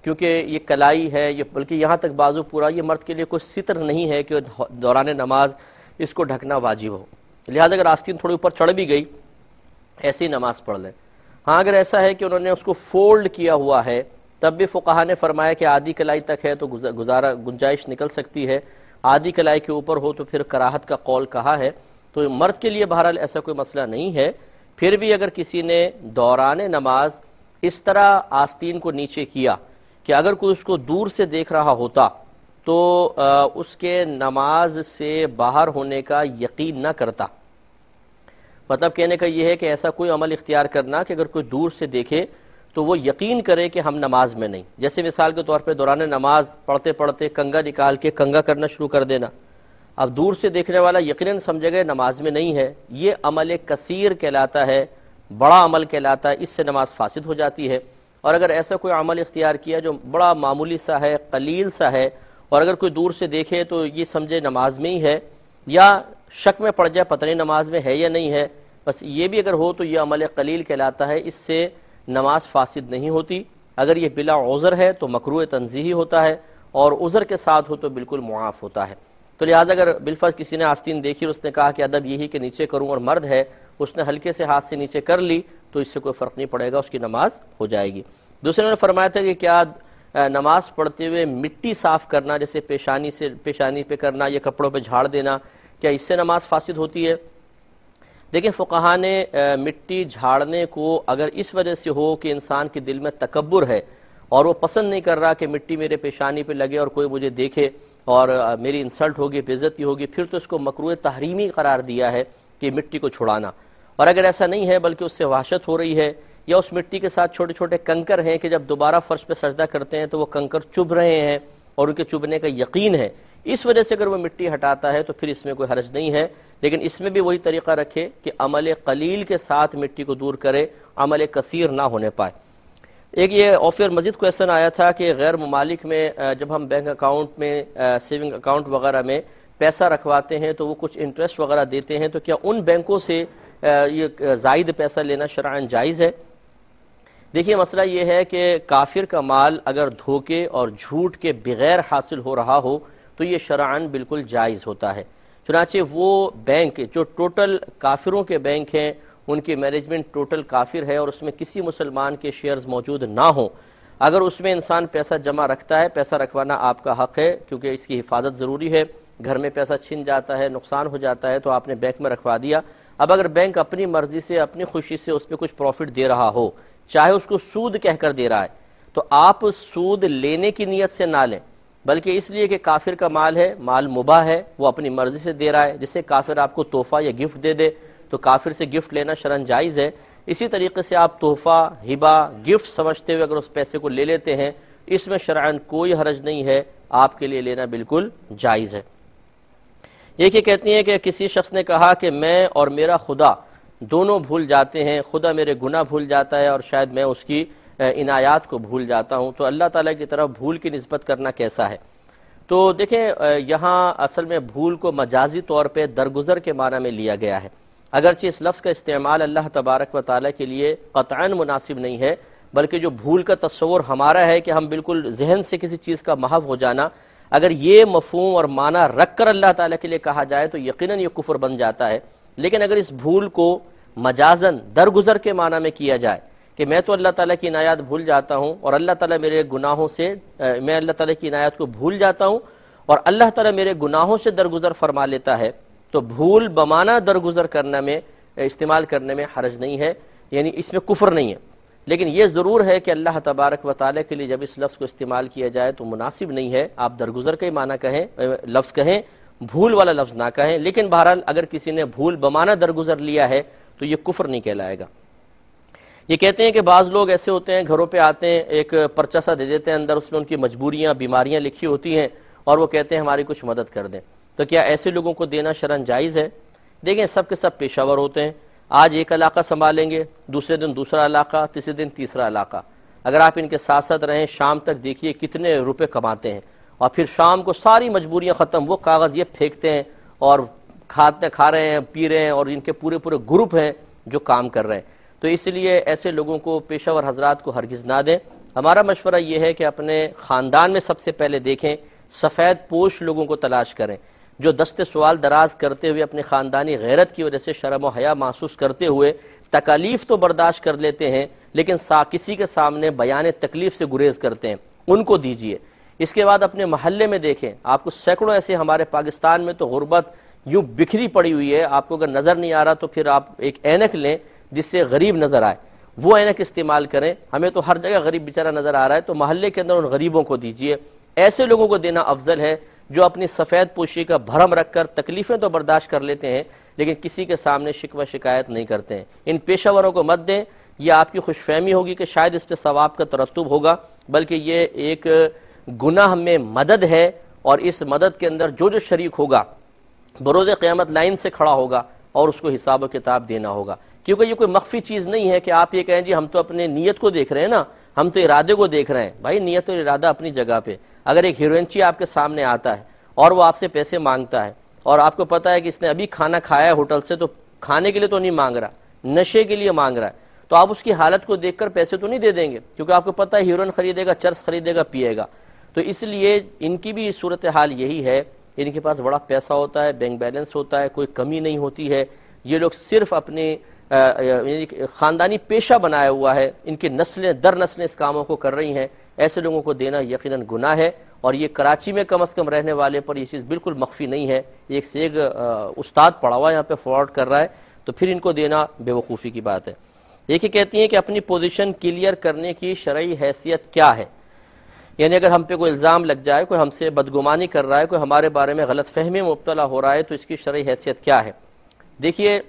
کیونکہ یہ کلائی ہے یہ بلکہ یہاں تک بازو پورا، یہ مرد کے لیے کوئی ستر نہیں ہے کہ دوران نماز اس کو ڈھکنا واجب ہو. لہٰذا اگر آستین تھوڑی اوپر چڑھ بھی گئی ایسی نماز پڑھ لیں. ہاں اگر ایسا ہے کہ انہوں نے اس کو فولڈ کیا ہوا ہے تب بھی فقہا نے فرمایا کہ آدھی کلائی تک ہے تو گنجائش نکل سکتی ہے، آدھی کلائی کے اوپر ہو تو پھر کراہت کا قول کہا ہے. تو مرد کے لیے بہرحال ایسا کوئی مسئلہ نہیں ہے. پھر بھی اگر کسی نے دوران نماز اس طرح آستین کو نیچے کیا کہ اگر کوئی اس کو دور سے دیکھ رہا ہوتا تو اس کے نماز سے باہر ہونے کا یقین نہ کرتا. مطلب کہنے کا یہ ہے کہ ایسا کوئی عمل اختیار کرنا کہ اگر کوئی دور سے دیکھے تو وہ یقین کرے کہ ہم نماز میں نہیں. جیسے مثال کے طور پہ دوران نماز پڑھتے پڑھتے کنگا نکال کے کنگا کرنا شروع کر دینا. اب دور سے دیکھنے والا یقیناً سمجھے گا نماز میں نہیں ہے، یہ عمل کثیر کہلاتا ہے، بڑا عمل کہلاتا ہے، اس سے نماز فاسد ہو جاتی ہے. اور اگر ایسا کوئی عمل اختیار کیا جو بڑا معمولی سا ہے، قلیل سا ہے، اور اگر کوئی دور سے دیکھے تو یہ سمجھے نماز میں ہی ہے یا شک میں پڑ جائے پتہ نہیں نماز میں ہے یا نہیں ہے، بس یہ بھی اگر ہو تو یہ عمل قلیل کہلاتا ہے، اس سے نماز فاسد نہیں ہوتی. اگر یہ بلا عذر ہے تو مکروہ تنزیہی ہوتا ہے، اور عذر کے ساتھ ہو تو بالکل معاف ہوتا ہے. تو لہٰذا اگر بالفرض کسی نے آستین دیکھی اور اس نے کہا کہ ادب یہی کہ نیچے کروں اور مرد ہے اس نے ہلکے سے ہاتھ سے نیچے کر لی تو اس سے کوئی فرق نہیں پڑے گا، اس کی نماز ہو جائے گی. دوسرے نے فرمایا تھا کہ کیا نماز پڑھتے ہوئے مٹی صاف کرنا جیسے پیشانی پہ کرنا یا کپڑوں پہ جھاڑ دینا، کیا اس سے نماز فاسد ہوتی ہے؟ دیکھیں فقہا نے مٹی جھاڑنے کو اگر اس وجہ سے ہو کہ انسان کے دل میں تکبر ہے اور وہ پسند نہیں کر رہا کہ مٹی میرے پیشانی پہ لگے اور کوئی مجھے دیکھے اور میری انسلٹ ہوگی، بے عزتی ہوگی، پھر تو اس کو مکروہ تحریمی قرار دیا ہے کہ مٹی کو چھڑانا. اور اگر ایسا نہیں ہے بلکہ اس سے وحشت ہو رہی ہے یا اس مٹی کے ساتھ چھوٹے چھوٹے کنکر ہیں کہ جب دوبارہ فرش پہ سجدہ کرتے ہیں تو وہ کنکر چبھ رہے ہیں اور ان کے چبھنے کا یقین ہے، اس وجہ سے اگر وہ مٹی ہٹاتا ہے تو پھر اس میں کوئی حرج نہیں ہے، لیکن اس میں بھی وہی طریقہ رکھے کہ عمل قلیل کے ساتھ مٹی کو دور کرے، عمل کثیر نہ ہونے پائے۔ ایک یہ اور مزید کویشچن آیا تھا کہ غیر ممالک میں جب ہم بینک اکاؤنٹ میں سیونگ اکاؤنٹ وغیرہ میں پیسہ رکھواتے ہیں تو وہ کچھ انٹرسٹ وغیرہ دیتے ہیں، تو کیا ان بینکوں سے یہ زائد پیسہ لینا شرعاً جائز ہے؟ دیکھیے مسئلہ یہ ہے کہ کافر کا مال اگر دھوکے اور جھوٹ کے بغیر حاصل ہو رہا ہو تو یہ شرعاً بالکل جائز ہوتا ہے۔ چنانچہ وہ بینک جو ٹوٹل کافروں کے بینک ہیں، ان کی مینجمنٹ ٹوٹل کافر ہے اور اس میں کسی مسلمان کے شیئرز موجود نہ ہوں، اگر اس میں انسان پیسہ جمع رکھتا ہے، پیسہ رکھوانا آپ کا حق ہے کیونکہ اس کی حفاظت ضروری ہے۔ گھر میں پیسہ چھن جاتا ہے، نقصان ہو جاتا ہے تو آپ نے بینک میں رکھوا دیا۔ اب اگر بینک اپنی مرضی سے اپنی خوشی سے اس پہ کچھ پروفٹ دے رہا ہو، چاہے اس کو سود کہہ کر دے رہا ہے، تو آپ سود لینے کی نیت سے نہ لیں، بلکہ اس لیے کہ کافر کا مال ہے، مال مباح ہے، وہ اپنی مرضی سے دے رہا ہے، جسے کافر آپ کو تحفہ یا گفٹ دے دے تو کافر سے گفٹ لینا شرعاً جائز ہے۔ اسی طریقے سے آپ تحفہ، ہبہ، گفٹ سمجھتے ہوئے اگر اس پیسے کو لے لیتے ہیں، اس میں شرعاً کوئی حرج نہیں ہے، آپ کے لیے لینا بالکل جائز ہے۔ ایک یہ کہتی ہیں کہ کسی شخص نے کہا کہ میں اور میرا خدا دونوں بھول جاتے ہیں، خدا میرے گناہ بھول جاتا ہے اور شاید میں اس کی عنایات کو بھول جاتا ہوں، تو اللہ تعالیٰ کی طرف بھول کی نسبت کرنا کیسا ہے؟ تو دیکھیں یہاں اصل میں بھول کو مجازی طور پہ درگزر کے معنی میں لیا گیا ہے، اگرچہ اس لفظ کا استعمال اللہ تبارک و تعالیٰ کے لیے قطعاً مناسب نہیں ہے، بلکہ جو بھول کا تصور ہمارا ہے کہ ہم بالکل ذہن سے کسی چیز کا محو ہو جانا، اگر یہ مفہوم اور معنی رکھ کر اللہ تعالیٰ کے لیے کہا جائے تو یقیناً یہ کفر بن جاتا ہے۔ لیکن اگر اس بھول کو مجازاً درگزر کے معنی میں کیا جائے کہ میں تو اللہ تعالیٰ کی عنایات بھول جاتا ہوں اور اللہ تعالیٰ میرے گناہوں سے میں اللہ تعالیٰ کی عنایات کو بھول جاتا ہوں اور اللہ تعالیٰ میرے گناہوں سے درگزر فرما لیتا ہے، تو بھول بمعنی درگزر کرنے میں استعمال کرنے میں حرج نہیں ہے، یعنی اس میں کفر نہیں ہے۔ لیکن یہ ضرور ہے کہ اللہ تبارک و تعالیٰ کے لیے جب اس لفظ کو استعمال کیا جائے تو مناسب نہیں ہے، آپ درگزر کا ہی معنی کہیں، لفظ کہیں، بھول والا لفظ نہ کہیں۔ لیکن بہرحال اگر کسی نے بھول بمعنی درگزر لیا ہے تو یہ کفر نہیں کہلائے گا۔ یہ کہتے ہیں کہ بعض لوگ ایسے ہوتے ہیں، گھروں پہ آتے ہیں، ایک پرچہ سا دے دیتے ہیں، اندر اس میں ان کی مجبوریاں، بیماریاں لکھی ہوتی ہیں اور وہ کہتے ہیں ہماری کچھ مدد کر دیں، تو کیا ایسے لوگوں کو دینا شرعاً جائز ہے؟ دیکھیں سب کے سب پیشہ ور ہوتے ہیں، آج ایک علاقہ سنبھالیں گے، دوسرے دن دوسرا علاقہ، تیسرے دن تیسرا علاقہ، اگر آپ ان کے ساتھ ساتھ رہیں شام تک دیکھیے کتنے روپے کماتے ہیں، اور پھر شام کو ساری مجبوریاں ختم، وہ کاغذ یہ پھینکتے ہیں اور کھا رہے ہیں، پی رہے ہیں، اور ان کے پورے گروپ ہیں جو کام کر رہے ہیں۔ تو اس لیے ایسے لوگوں کو پیشہ ور حضرات کو ہرگز نہ دیں۔ ہمارا مشورہ یہ ہے کہ اپنے خاندان میں سب سے پہلے دیکھیں، سفید پوش لوگوں کو تلاش کریں جو دست سوال دراز کرتے ہوئے اپنی خاندانی غیرت کی وجہ سے شرم و حیا محسوس کرتے ہوئے تکالیف تو برداشت کر لیتے ہیں لیکن کسی کے سامنے بیان تکلیف سے گریز کرتے ہیں، ان کو دیجئے۔ اس کے بعد اپنے محلے میں دیکھیں، آپ کو سینکڑوں ایسے ہمارے پاکستان میں تو غربت یوں بکھری پڑی ہوئی ہے، آپ کو اگر نظر نہیں آ رہا تو پھر آپ ایک اینک لیں جس سے غریب نظر آئے، وہ اینک استعمال کریں۔ ہمیں تو ہر جگہ غریب بیچارہ نظر آ رہا ہے، تو محلے کے اندر ان غریبوں کو دیجئے۔ ایسے لوگوں کو دینا افضل ہے جو اپنی سفید پوشی کا بھرم رکھ کر تکلیفیں تو برداشت کر لیتے ہیں لیکن کسی کے سامنے شکوہ شکایت نہیں کرتے ہیں۔ ان پیشہ وروں کو مت دیں، یہ آپ کی خوش فہمی ہوگی کہ شاید اس پہ ثواب کا ترتب ہوگا، بلکہ یہ ایک گناہ میں مدد ہے، اور اس مدد کے اندر جو شریک ہوگا بروز قیامت لائن سے کھڑا ہوگا اور اس کو حساب و کتاب دینا ہوگا، کیونکہ یہ کوئی مخفی چیز نہیں ہے کہ آپ یہ کہیں جی ہم تو اپنے نیت کو دیکھ رہے ہیں نا، ہم تو ارادے کو دیکھ رہے ہیں۔ بھائی نیت اور ارادہ اپنی جگہ پہ، اگر ایک ہیروئنچی آپ کے سامنے آتا ہے اور وہ آپ سے پیسے مانگتا ہے اور آپ کو پتا ہے کہ اس نے ابھی کھانا کھایا ہے ہوٹل سے، تو کھانے کے لیے تو نہیں مانگ رہا، نشے کے لیے مانگ رہا ہے، تو آپ اس کی حالت کو دیکھ کر پیسے تو نہیں دے دیں گے، کیونکہ آپ کو پتا ہے ہیروئن خریدے گا، چرس خریدے گا، پیے گا۔ تو اس لیے ان کی بھی صورتحال یہی ہے، ان کے پاس بڑا پیسہ ہوتا ہے، بینک بیلنس ہوتا ہے، کوئی کمی نہیں ہوتی ہے، یہ لوگ صرف اپنے خاندانی پیشہ بنایا ہوا ہے، ان کی نسلیں در نسلیں اس کاموں کو کر رہی ہیں، ایسے لوگوں کو دینا یقیناً گناہ ہے۔ اور یہ کراچی میں کم از کم رہنے والے پر یہ چیز بالکل مخفی نہیں ہے، ایک سے ایک استاد پڑھا ہوا یہاں پہ فراڈ کر رہا ہے، تو پھر ان کو دینا بے وقوفی کی بات ہے۔ ایک ہی کہتی ہیں کہ اپنی پوزیشن کلیئر کرنے کی شرعی حیثیت کیا ہے، یعنی اگر ہم پہ کوئی الزام لگ جائے، کوئی ہم سے بدگمانی کر رہا ہے، کوئی ہمارے بارے میں غلط فہمی میں مبتلا ہو رہا ہے، تو اس کی شرعی حیثیت کیا ہے؟ دیکھیے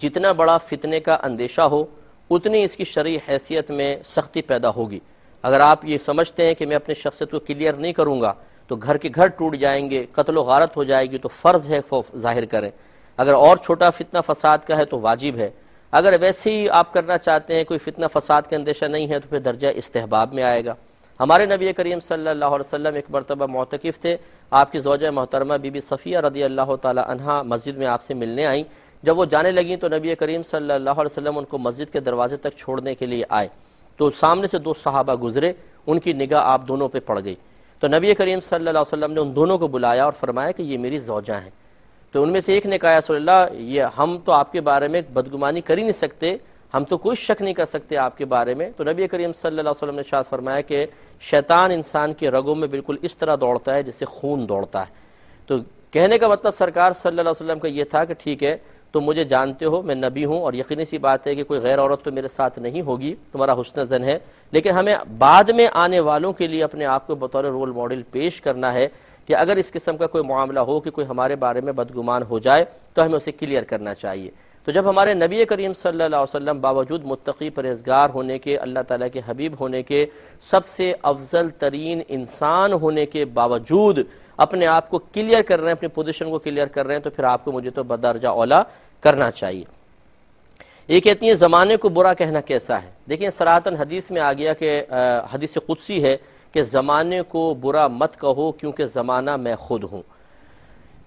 جتنا بڑا فتنے کا اندیشہ ہو اتنی اس کی شرعی حیثیت میں سختی پیدا ہوگی۔ اگر آپ یہ سمجھتے ہیں کہ میں اپنی شخصیت کو کلیئر نہیں کروں گا تو گھر کے گھر ٹوٹ جائیں گے، قتل و غارت ہو جائے گی، تو فرض ہے ظاہر کریں۔ اگر اور چھوٹا فتنہ فساد کا ہے تو واجب ہے۔ اگر ویسے ہی آپ کرنا چاہتے ہیں، کوئی فتنہ فساد کا اندیشہ نہیں ہے، تو پھر درجہ استحباب میں آئے گا۔ ہمارے نبی کریم صلی اللہ علیہ وسلم ایک مرتبہ معتکف تھے، آپ کی زوجہ محترمہ بی بی صفیہ رضی اللہ تعالی عنہا مسجد میں آپ سے ملنے آئیں۔ جب وہ جانے لگیں تو نبی کریم صلی اللہ علیہ وسلم ان کو مسجد کے دروازے تک چھوڑنے کے لیے آئے، تو سامنے سے دو صحابہ گزرے، ان کی نگاہ آپ دونوں پہ پڑ گئی، تو نبی کریم صلی اللہ علیہ وسلم نے ان دونوں کو بلایا اور فرمایا کہ یہ میری زوجہ ہیں۔ تو ان میں سے ایک نے کہا یا رسول اللہ، یہ ہم تو آپ کے بارے میں بدگمانی کر ہی نہیں سکتے، ہم تو کوئی شک نہیں کر سکتے آپ کے بارے میں۔ تو نبی کریم صلی اللہ علیہ وسلم نے ارشاد فرمایا کہ شیطان انسان کی رگوں میں بالکل اس طرح دوڑتا ہے جیسے خون دوڑتا ہے۔ تو کہنے کا مطلب سرکار صلی اللہ علیہ وسلم کا یہ تھا کہ ٹھیک ہے، تم مجھے جانتے ہو، میں نبی ہوں، اور یقینی سی بات ہے کہ کوئی غیر عورت تو میرے ساتھ نہیں ہوگی، تمہارا حسن زن ہے، لیکن ہمیں بعد میں آنے والوں کے لیے اپنے آپ کو بطور رول ماڈل پیش کرنا ہے کہ اگر اس قسم کا کوئی معاملہ ہو کہ کوئی ہمارے بارے میں بدگمان ہو جائے تو ہمیں اسے کلیئر کرنا چاہیے۔ تو جب ہمارے نبی کریم صلی اللہ علیہ وسلم باوجود متقی پرہیزگار ہونے کے، اللہ تعالیٰ کے حبیب ہونے کے، سب سے افضل ترین انسان ہونے کے باوجود اپنے آپ کو کلیئر کر رہے ہیں، اپنی پوزیشن کو کلیئر کر رہے ہیں، تو پھر آپ کو مجھے تو بدرجہ اولا کرنا چاہیے۔ یہ کہتی ہیں زمانے کو برا کہنا کیسا ہے؟ دیکھیں صراحتاً حدیث میں آ گیا کہ حدیث قدسی ہے کہ زمانے کو برا مت کہو کیونکہ زمانہ میں خود ہوں۔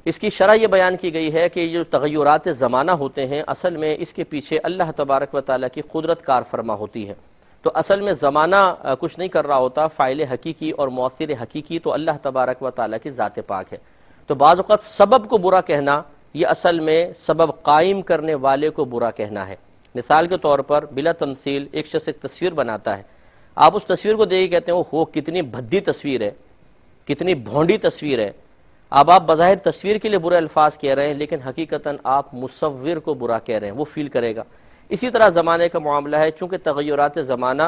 اس کی شرح یہ بیان کی گئی ہے کہ یہ جو تغیرات زمانہ ہوتے ہیں، اصل میں اس کے پیچھے اللہ تبارک و تعالیٰ کی قدرت کار فرما ہوتی ہے۔ تو اصل میں زمانہ کچھ نہیں کر رہا ہوتا، فاعل حقیقی اور مؤثر حقیقی تو اللہ تبارک و تعالیٰ کی ذات پاک ہے۔ تو بعض اوقات سبب کو برا کہنا یہ اصل میں سبب قائم کرنے والے کو برا کہنا ہے۔ مثال کے طور پر بلا تمثیل ایک شخص ایک تصویر بناتا ہے، آپ اس تصویر کو دیکھ کے کہتے ہیں وہ کتنی بھدی تصویر ہے، کتنی بھونڈی تصویر ہے۔ اب آپ بظاہر تصویر کے لیے برے الفاظ کہہ رہے ہیں، لیکن حقیقتاً آپ مصور کو برا کہہ رہے ہیں، وہ فیل کرے گا۔ اسی طرح زمانے کا معاملہ ہے، چونکہ تغیرات زمانہ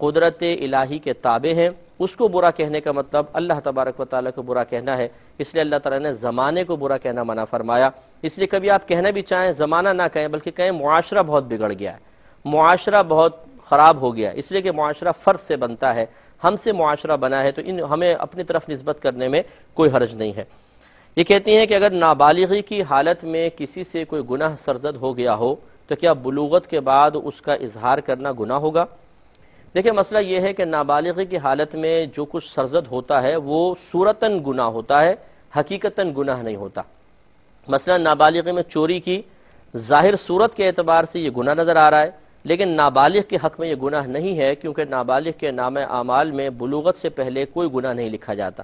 قدرت الہی کے تابع ہیں، اس کو برا کہنے کا مطلب اللہ تبارک و تعالیٰ کو برا کہنا ہے، اس لیے اللہ تعالیٰ نے زمانے کو برا کہنا منع فرمایا۔ اس لیے کبھی آپ کہنا بھی چاہیں زمانہ نہ کہیں، بلکہ کہیں معاشرہ بہت بگڑ گیا ہے، معاشرہ بہت خراب ہو گیا، اس لیے کہ معاشرہ فرد سے بنتا ہے، ہم سے معاشرہ بنا ہے، تو ہمیں اپنی طرف نسبت کرنے میں کوئی حرج نہیں ہے۔ یہ کہتی ہیں کہ اگر نابالغی کی حالت میں کسی سے کوئی گناہ سرزد ہو گیا ہو تو کیا بلوغت کے بعد اس کا اظہار کرنا گناہ ہوگا؟ دیکھیں مسئلہ یہ ہے کہ نابالغی کی حالت میں جو کچھ سرزد ہوتا ہے وہ صورتاً گناہ ہوتا ہے، حقیقتاً گناہ نہیں ہوتا۔ مثلا نابالغی میں چوری کی ظاہر صورت کے اعتبار سے یہ گناہ نظر آ رہا ہے، لیکن نابالغ کے حق میں یہ گناہ نہیں ہے، کیونکہ نابالغ کے نامہ اعمال میں بلوغت سے پہلے کوئی گناہ نہیں لکھا جاتا۔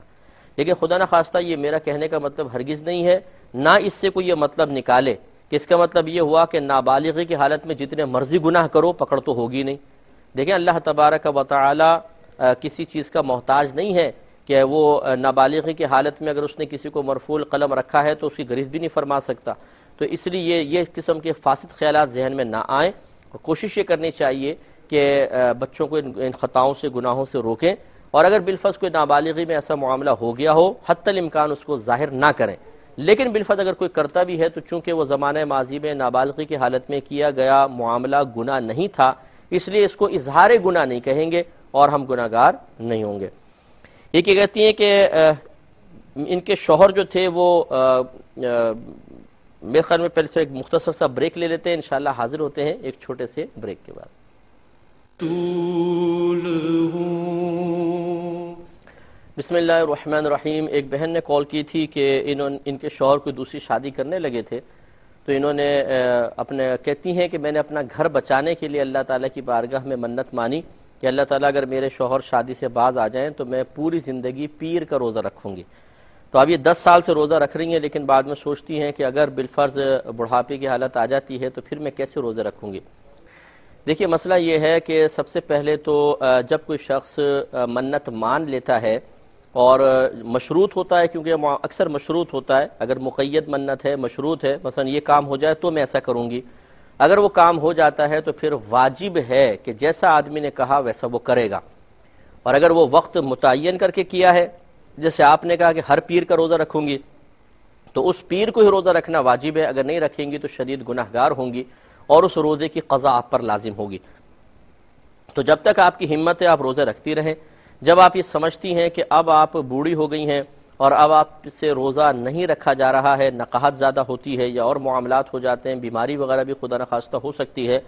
لیکن خدا نخواستہ یہ میرا کہنے کا مطلب ہرگز نہیں ہے، نہ اس سے کوئی یہ مطلب نکالے کہ اس کا مطلب یہ ہوا کہ نابالغی کی حالت میں جتنے مرضی گناہ کرو پکڑ تو ہوگی نہیں۔ دیکھیں اللہ تبارک و تعالی کسی چیز کا محتاج نہیں ہے کہ وہ نابالغی کی حالت میں اگر اس نے کسی کو مرفوع القلم رکھا ہے تو اس کی گرفت بھی نہیں فرما سکتا۔ تو اس لیے یہ قسم کے فاسد خیالات ذہن میں نہ آئیں، اور کوشش یہ کرنی چاہیے کہ بچوں کو ان خطاؤں سے گناہوں سے روکیں، اور اگر بالفرض کوئی نابالغی میں ایسا معاملہ ہو گیا ہو حتی الامکان اس کو ظاہر نہ کریں، لیکن بالفرض اگر کوئی کرتا بھی ہے تو چونکہ وہ زمانہ ماضی میں نابالغی کی حالت میں کیا گیا معاملہ گناہ نہیں تھا، اس لیے اس کو اظہار گناہ نہیں کہیں گے اور ہم گناہگار نہیں ہوں گے۔ یہ کہ کہتی ہیں کہ ان کے شوہر جو تھے وہ میرے خیال میں پہلے سے ایک مختصر سا بریک لے لیتے ہیں، انشاءاللہ حاضر ہوتے ہیں ایک چھوٹے سے بریک کے بعد۔ بسم اللہ الرحمن الرحیم۔ ایک بہن نے کال کی تھی کہ ان کے شوہر کوئی دوسری شادی کرنے لگے تھے، تو انہوں نے کہتی ہیں کہ میں نے اپنا گھر بچانے کے لیے اللہ تعالیٰ کی بارگاہ میں منت مانی کہ اللہ تعالیٰ اگر میرے شوہر شادی سے باز آ جائیں تو میں پوری زندگی پیر کا روزہ رکھوں گی۔ تو اب یہ 10 سال سے روزہ رکھ رہی ہیں، لیکن بعد میں سوچتی ہیں کہ اگر بالفرض بڑھاپے کی حالت آ جاتی ہے تو پھر میں کیسے روزہ رکھوں گی؟ دیکھیے مسئلہ یہ ہے کہ سب سے پہلے تو جب کوئی شخص منت مان لیتا ہے اور مشروط ہوتا ہے، کیونکہ اکثر مشروط ہوتا ہے، اگر مقید منت ہے مشروط ہے، مثلا یہ کام ہو جائے تو میں ایسا کروں گی، اگر وہ کام ہو جاتا ہے تو پھر واجب ہے کہ جیسا آدمی نے کہا ویسا وہ کرے گا۔ اور اگر وہ وقت متعین کر کے کیا ہے، جیسے آپ نے کہا کہ ہر پیر کا روزہ رکھوں گی، تو اس پیر کو ہی روزہ رکھنا واجب ہے، اگر نہیں رکھیں گی تو شدید گناہگار ہوں گی اور اس روزے کی قضا آپ پر لازم ہوگی۔ تو جب تک آپ کی ہمت ہے آپ روزے رکھتی رہیں، جب آپ یہ سمجھتی ہیں کہ اب آپ بوڑھی ہو گئی ہیں اور اب آپ سے روزہ نہیں رکھا جا رہا ہے، نقاہت زیادہ ہوتی ہے یا اور معاملات ہو جاتے ہیں، بیماری وغیرہ بھی خدا نخواستہ ہو سکتی ہے،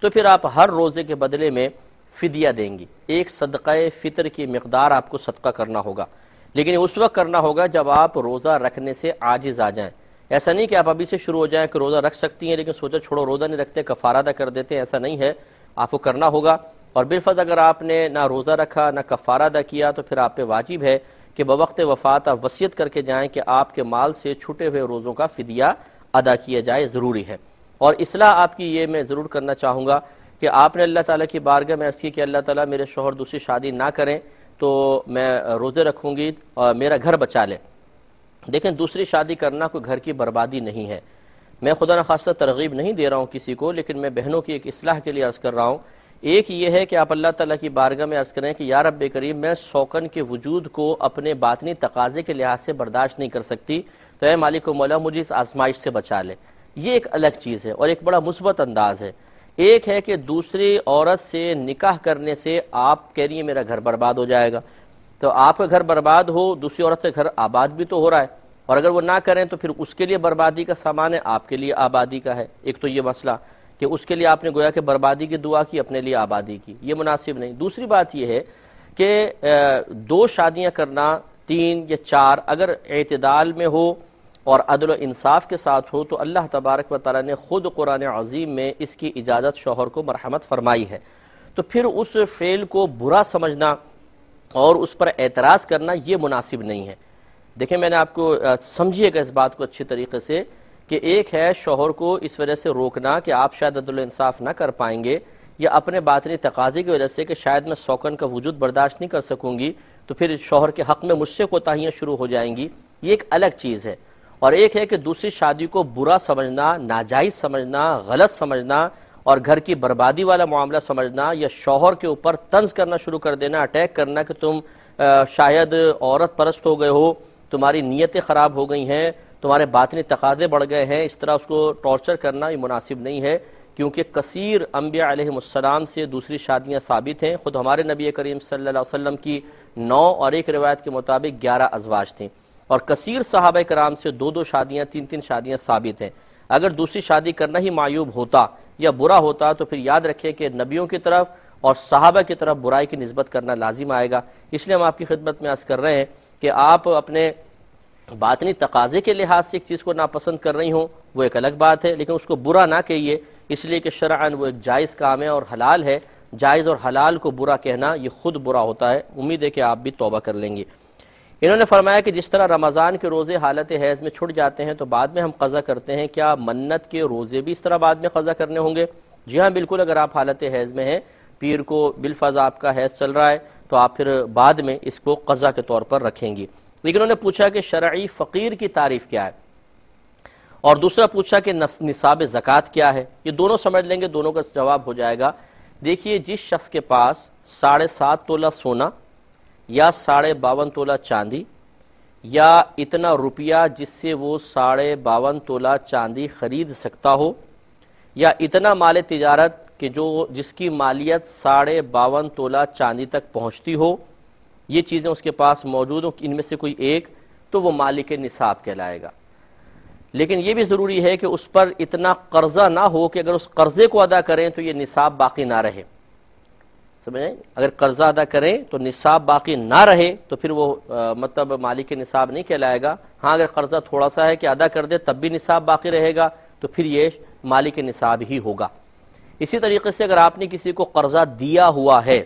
تو پھر آپ ہر روزے کے بدلے میں فدیہ دیں گی، ایک صدقہ فطر کی مقدار آپ کو صدقہ کرنا ہوگا، لیکن اس وقت کرنا ہوگا جب آپ روزہ رکھنے سے عاجز آ جائیں۔ ایسا نہیں کہ آپ ابھی سے شروع ہو جائیں کہ روزہ رکھ سکتی ہیں لیکن سوچا چھوڑو روزہ نہیں رکھتے، کفارہ ادا کر دیتے ہیں، ایسا نہیں ہے، آپ کو کرنا ہوگا۔ اور بالفرض اگر آپ نے نہ روزہ رکھا نہ کفارہ ادا کیا تو پھر آپ پہ واجب ہے کہ بوقت وفات آپ وصیت کر کے جائیں کہ آپ کے مال سے چھوٹے ہوئے روزوں کا فدیہ ادا کیا جائے، ضروری ہے۔ اور اصلاح آپ کی یہ میں ضرور کرنا چاہوں گا کہ آپ نے اللہ تعالیٰ کی بارگاہ میں عرض کی کہ اللہ تعالیٰ میرے شوہر دوسری شادی نہ کریں تو میں روزے رکھوں گی اور میرا گھر بچا لے۔ دیکھیں دوسری شادی کرنا کوئی گھر کی بربادی نہیں ہے، میں خدا نخواستہ ترغیب نہیں دے رہا ہوں کسی کو، لیکن میں بہنوں کی ایک اصلاح کے لیے عرض کر رہا ہوں۔ ایک یہ ہے کہ آپ اللہ تعالیٰ کی بارگاہ میں عرض کریں کہ یا رب کریم میں شوکن کے وجود کو اپنے باطنی تقاضے کے لحاظ سے برداشت نہیں کر سکتی، تو اے مالک و مولا مجھے اس آزمائش سے بچا لے۔ یہ ایک الگ چیز ہے اور ایک بڑا مثبت انداز ہے۔ ایک ہے کہ دوسری عورت سے نکاح کرنے سے آپ کہہ رہی ہیں میرا گھر برباد ہو جائے گا، تو آپ کا گھر برباد ہو، دوسری عورت سے گھر آباد بھی تو ہو رہا ہے، اور اگر وہ نہ کریں تو پھر اس کے لیے بربادی کا سامان ہے، آپ کے لیے آبادی کا ہے۔ ایک تو یہ مسئلہ کہ اس کے لیے آپ نے گویا کہ بربادی کی دعا کی، اپنے لیے آبادی کی، یہ مناسب نہیں۔ دوسری بات یہ ہے کہ دو شادیاں کرنا، 3 یا 4 اگر اعتدال میں ہو اور عدل و انصاف کے ساتھ ہو تو اللہ تبارک و تعالیٰ نے خود قرآن عظیم میں اس کی اجازت شوہر کو مرحمت فرمائی ہے، تو پھر اس فعل کو برا سمجھنا اور اس پر اعتراض کرنا یہ مناسب نہیں ہے۔ دیکھیں میں نے آپ کو سمجھیے گا اس بات کو اچھی طریقے سے کہ ایک ہے شوہر کو اس وجہ سے روکنا کہ آپ شاید عدل و انصاف نہ کر پائیں گے یا اپنے باطنی تقاضے کی وجہ سے کہ شاید میں سوکن کا وجود برداشت نہیں کر سکوں گی تو پھر شوہر کے حق میں مجھ سے کوتاہیاں شروع ہو جائیں گی، یہ ایک الگ چیز ہے۔ اور ایک ہے کہ دوسری شادی کو برا سمجھنا، ناجائز سمجھنا، غلط سمجھنا اور گھر کی بربادی والا معاملہ سمجھنا یا شوہر کے اوپر طنز کرنا شروع کر دینا، اٹیک کرنا کہ تم شاید عورت پرست ہو گئے ہو، تمہاری نیتیں خراب ہو گئی ہیں، تمہارے باطنی تقاضے بڑھ گئے ہیں، اس طرح اس کو ٹارچر کرنا یہ مناسب نہیں ہے، کیونکہ کثیر انبیاء علیہ السلام سے دوسری شادیاں ثابت ہیں۔ خود ہمارے نبی کریم صلی اللہ علیہ وسلم کی 9 اور ایک روایت کے مطابق 11 ازواج تھیں، اور کثیر صحابہ کرام سے 2 شادیاں 3 شادیاں ثابت ہیں۔ اگر دوسری شادی کرنا ہی معیوب ہوتا یا برا ہوتا تو پھر یاد رکھیں کہ نبیوں کی طرف اور صحابہ کی طرف برائی کی نسبت کرنا لازم آئے گا۔ اس لیے ہم آپ کی خدمت میں عرض کر رہے ہیں کہ آپ اپنے باطنی تقاضے کے لحاظ سے ایک چیز کو ناپسند کر رہی ہوں وہ ایک الگ بات ہے، لیکن اس کو برا نہ کہیے، اس لیے کہ شرعاً وہ ایک جائز کام ہے اور حلال ہے۔ جائز اور حلال کو برا کہنا یہ خود برا ہوتا ہے۔ امید ہے کہ آپ بھی توبہ کر لیں گے۔ انہوں نے فرمایا کہ جس طرح رمضان کے روزے حالت حیض میں چھٹ جاتے ہیں تو بعد میں ہم قضا کرتے ہیں، کیا منت کے روزے بھی اس طرح بعد میں قضا کرنے ہوں گے؟ جی ہاں بالکل، اگر آپ حالت حیض میں ہیں، پیر کو بالفرض آپ کا حیض چل رہا ہے تو آپ پھر بعد میں اس کو قضا کے طور پر رکھیں گی۔ لیکن انہوں نے پوچھا کہ شرعی فقیر کی تعریف کیا ہے، اور دوسرا پوچھا کہ نصاب زکوٰۃ کیا ہے۔ یہ دونوں سمجھ لیں گے، دونوں کا جواب ہو جائے گا۔ دیکھیے جس شخص کے پاس 7.5 تولہ سونا یا 52.5 تولہ چاندی یا اتنا روپیہ جس سے وہ 52.5 تولہ چاندی خرید سکتا ہو، یا اتنا مال تجارت کہ جس کی مالیت 52.5 تولہ چاندی تک پہنچتی ہو، یہ چیزیں اس کے پاس موجود ہوں، ان میں سے کوئی ایک، تو وہ مالک نصاب کہلائے گا۔ لیکن یہ بھی ضروری ہے کہ اس پر اتنا قرضہ نہ ہو کہ اگر اس قرضے کو ادا کریں تو یہ نصاب باقی نہ رہے، سمجھیں؟ اگر قرضہ ادا کریں تو نصاب باقی نہ رہے تو پھر وہ مطلب مالک نصاب نہیں کہلائے گا۔ ہاں اگر قرضہ تھوڑا سا ہے کہ ادا کر دے تب بھی نصاب باقی رہے گا تو پھر یہ مالک نصاب ہی ہوگا۔ اسی طریقے سے اگر آپ نے کسی کو قرضہ دیا ہوا ہے،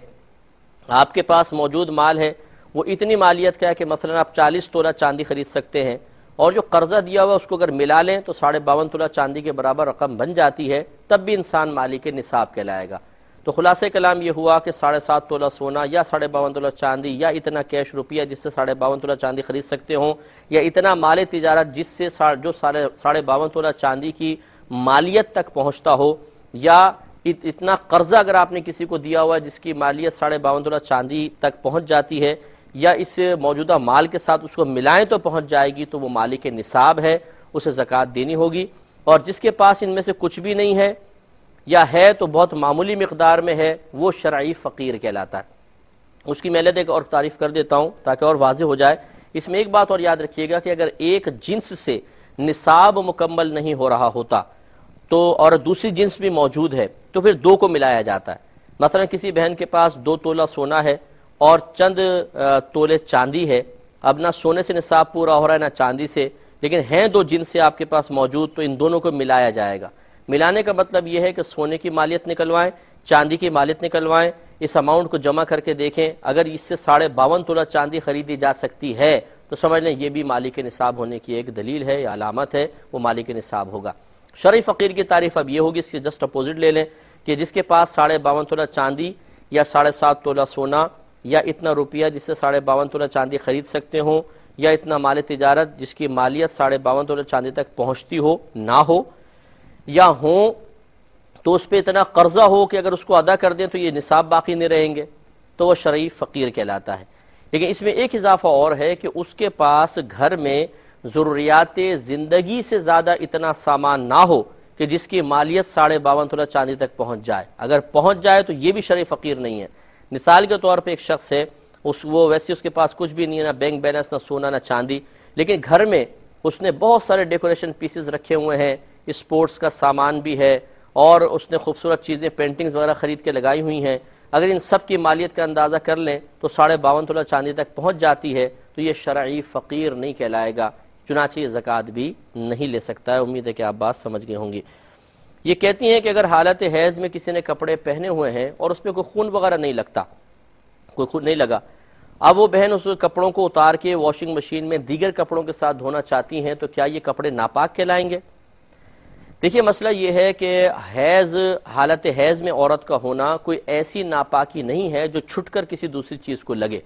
آپ کے پاس موجود مال ہے، وہ اتنی مالیت کا ہے کہ مثلا آپ 40 تولہ چاندی خرید سکتے ہیں، اور جو قرضہ دیا ہوا اس کو اگر ملا لیں تو 52.5 تولہ چاندی کے برابر رقم بن جاتی ہے، تب بھی انسان مالک نصاب کہلائے گا۔ تو خلاصہ کلام یہ ہوا کہ 7.5 تولہ سونا یا 52.5 تولہ چاندی یا اتنا کیش روپیہ جس سے 52.5 تولہ چاندی خرید سکتے ہوں، یا اتنا مال تجارت جس سے جو 52.5 تولہ چاندی کی مالیت تک پہنچتا ہو، یا اتنا قرضہ اگر آپ نے کسی کو دیا ہوا ہے جس کی مالیت 52.5 تولہ چاندی تک پہنچ جاتی ہے، یا اس موجودہ مال کے ساتھ اس کو ملائیں تو پہنچ جائے گی، تو وہ مالک نصاب ہے، اسے زکوٰۃ دینی ہوگی۔ اور جس کے پاس ان میں سے کچھ بھی نہیں ہے یا ہے تو بہت معمولی مقدار میں ہے، وہ شرعی فقیر کہلاتا ہے۔ اس کی میں ایک اور تعریف کر دیتا ہوں تاکہ اور واضح ہو جائے۔ اس میں ایک بات اور یاد رکھیے گا کہ اگر ایک جنس سے نصاب مکمل نہیں ہو رہا ہوتا تو اور دوسری جنس بھی موجود ہے تو پھر دو کو ملایا جاتا ہے. مثلا کسی بہن کے پاس 2 تولہ سونا ہے اور چند تولے چاندی ہے. اب نہ سونے سے نصاب پورا ہو رہا ہے نہ چاندی سے، لیکن ہیں 2 جنس سے آپ کے پاس موجود، تو ان دونوں کو ملایا جائے گا. ملانے کا مطلب یہ ہے کہ سونے کی مالیت نکلوائیں، چاندی کی مالیت نکلوائیں، اس اماؤنٹ کو جمع کر کے دیکھیں. اگر اس سے 52.5 تولہ چاندی خریدی جا سکتی ہے تو سمجھ لیں یہ بھی مالک نصاب ہونے کی ایک دلیل ہے یا علامت ہے، وہ مالک نصاب ہوگا. شرعی فقیر کی تعریف اب یہ ہوگی، اس کے جسٹ اپوزٹ لے لیں کہ جس کے پاس 52.5 تولہ چاندی یا 7.5 تولہ سونا یا اتنا روپیہ جس سے 52.5 تولہ چاندی خرید سکتے ہوں، یا اتنا مال تجارت جس کی مالیت 52.5 تولہ چاندی تک پہنچتی ہو نہ ہو، یا ہوں تو اس پہ اتنا قرضہ ہو کہ اگر اس کو ادا کر دیں تو یہ نصاب باقی نہیں رہیں گے، تو وہ شرعی فقیر کہلاتا ہے. لیکن اس میں ایک اضافہ اور ہے کہ اس کے پاس گھر میں ضروریات زندگی سے زیادہ اتنا سامان نہ ہو کہ جس کی مالیت 52.5 تولہ چاندی تک پہنچ جائے. اگر پہنچ جائے تو یہ بھی شرعی فقیر نہیں ہے. مثال کے طور پہ ایک شخص ہے، وہ ویسے اس کے پاس کچھ بھی نہیں ہے، نہ بینک بیلنس، نہ سونا، نہ چاندی، لیکن گھر میں اس نے بہت سارے ڈیکوریشن پیسز رکھے ہوئے ہیں، اسپورٹس کا سامان بھی ہے، اور اس نے خوبصورت چیزیں پینٹنگز وغیرہ خرید کے لگائی ہوئی ہیں. اگر ان سب کی مالیت کا اندازہ کر لیں تو 52.5 تولہ چاندی تک پہنچ جاتی ہے، تو یہ شرعی فقیر نہیں کہلائے گا، چنانچہ یہ زکوٰۃ بھی نہیں لے سکتا ہے. امید ہے کہ آپ بات سمجھ گئے ہوں گی. یہ کہتی ہیں کہ اگر حالت حیض میں کسی نے کپڑے پہنے ہوئے ہیں اور اس پہ کوئی خون وغیرہ نہیں لگتا، کوئی خون نہیں لگا، اب وہ بہن اس کپڑوں کو اتار کے واشنگ مشین میں دیگر کپڑوں کے ساتھ دھونا چاہتی ہیں، تو کیا یہ کپڑے ناپاک کہلائیں گے؟ دیکھیے مسئلہ یہ ہے کہ حالت حیض میں عورت کا ہونا کوئی ایسی ناپاکی نہیں ہے جو چھٹ کر کسی دوسری چیز کو لگے.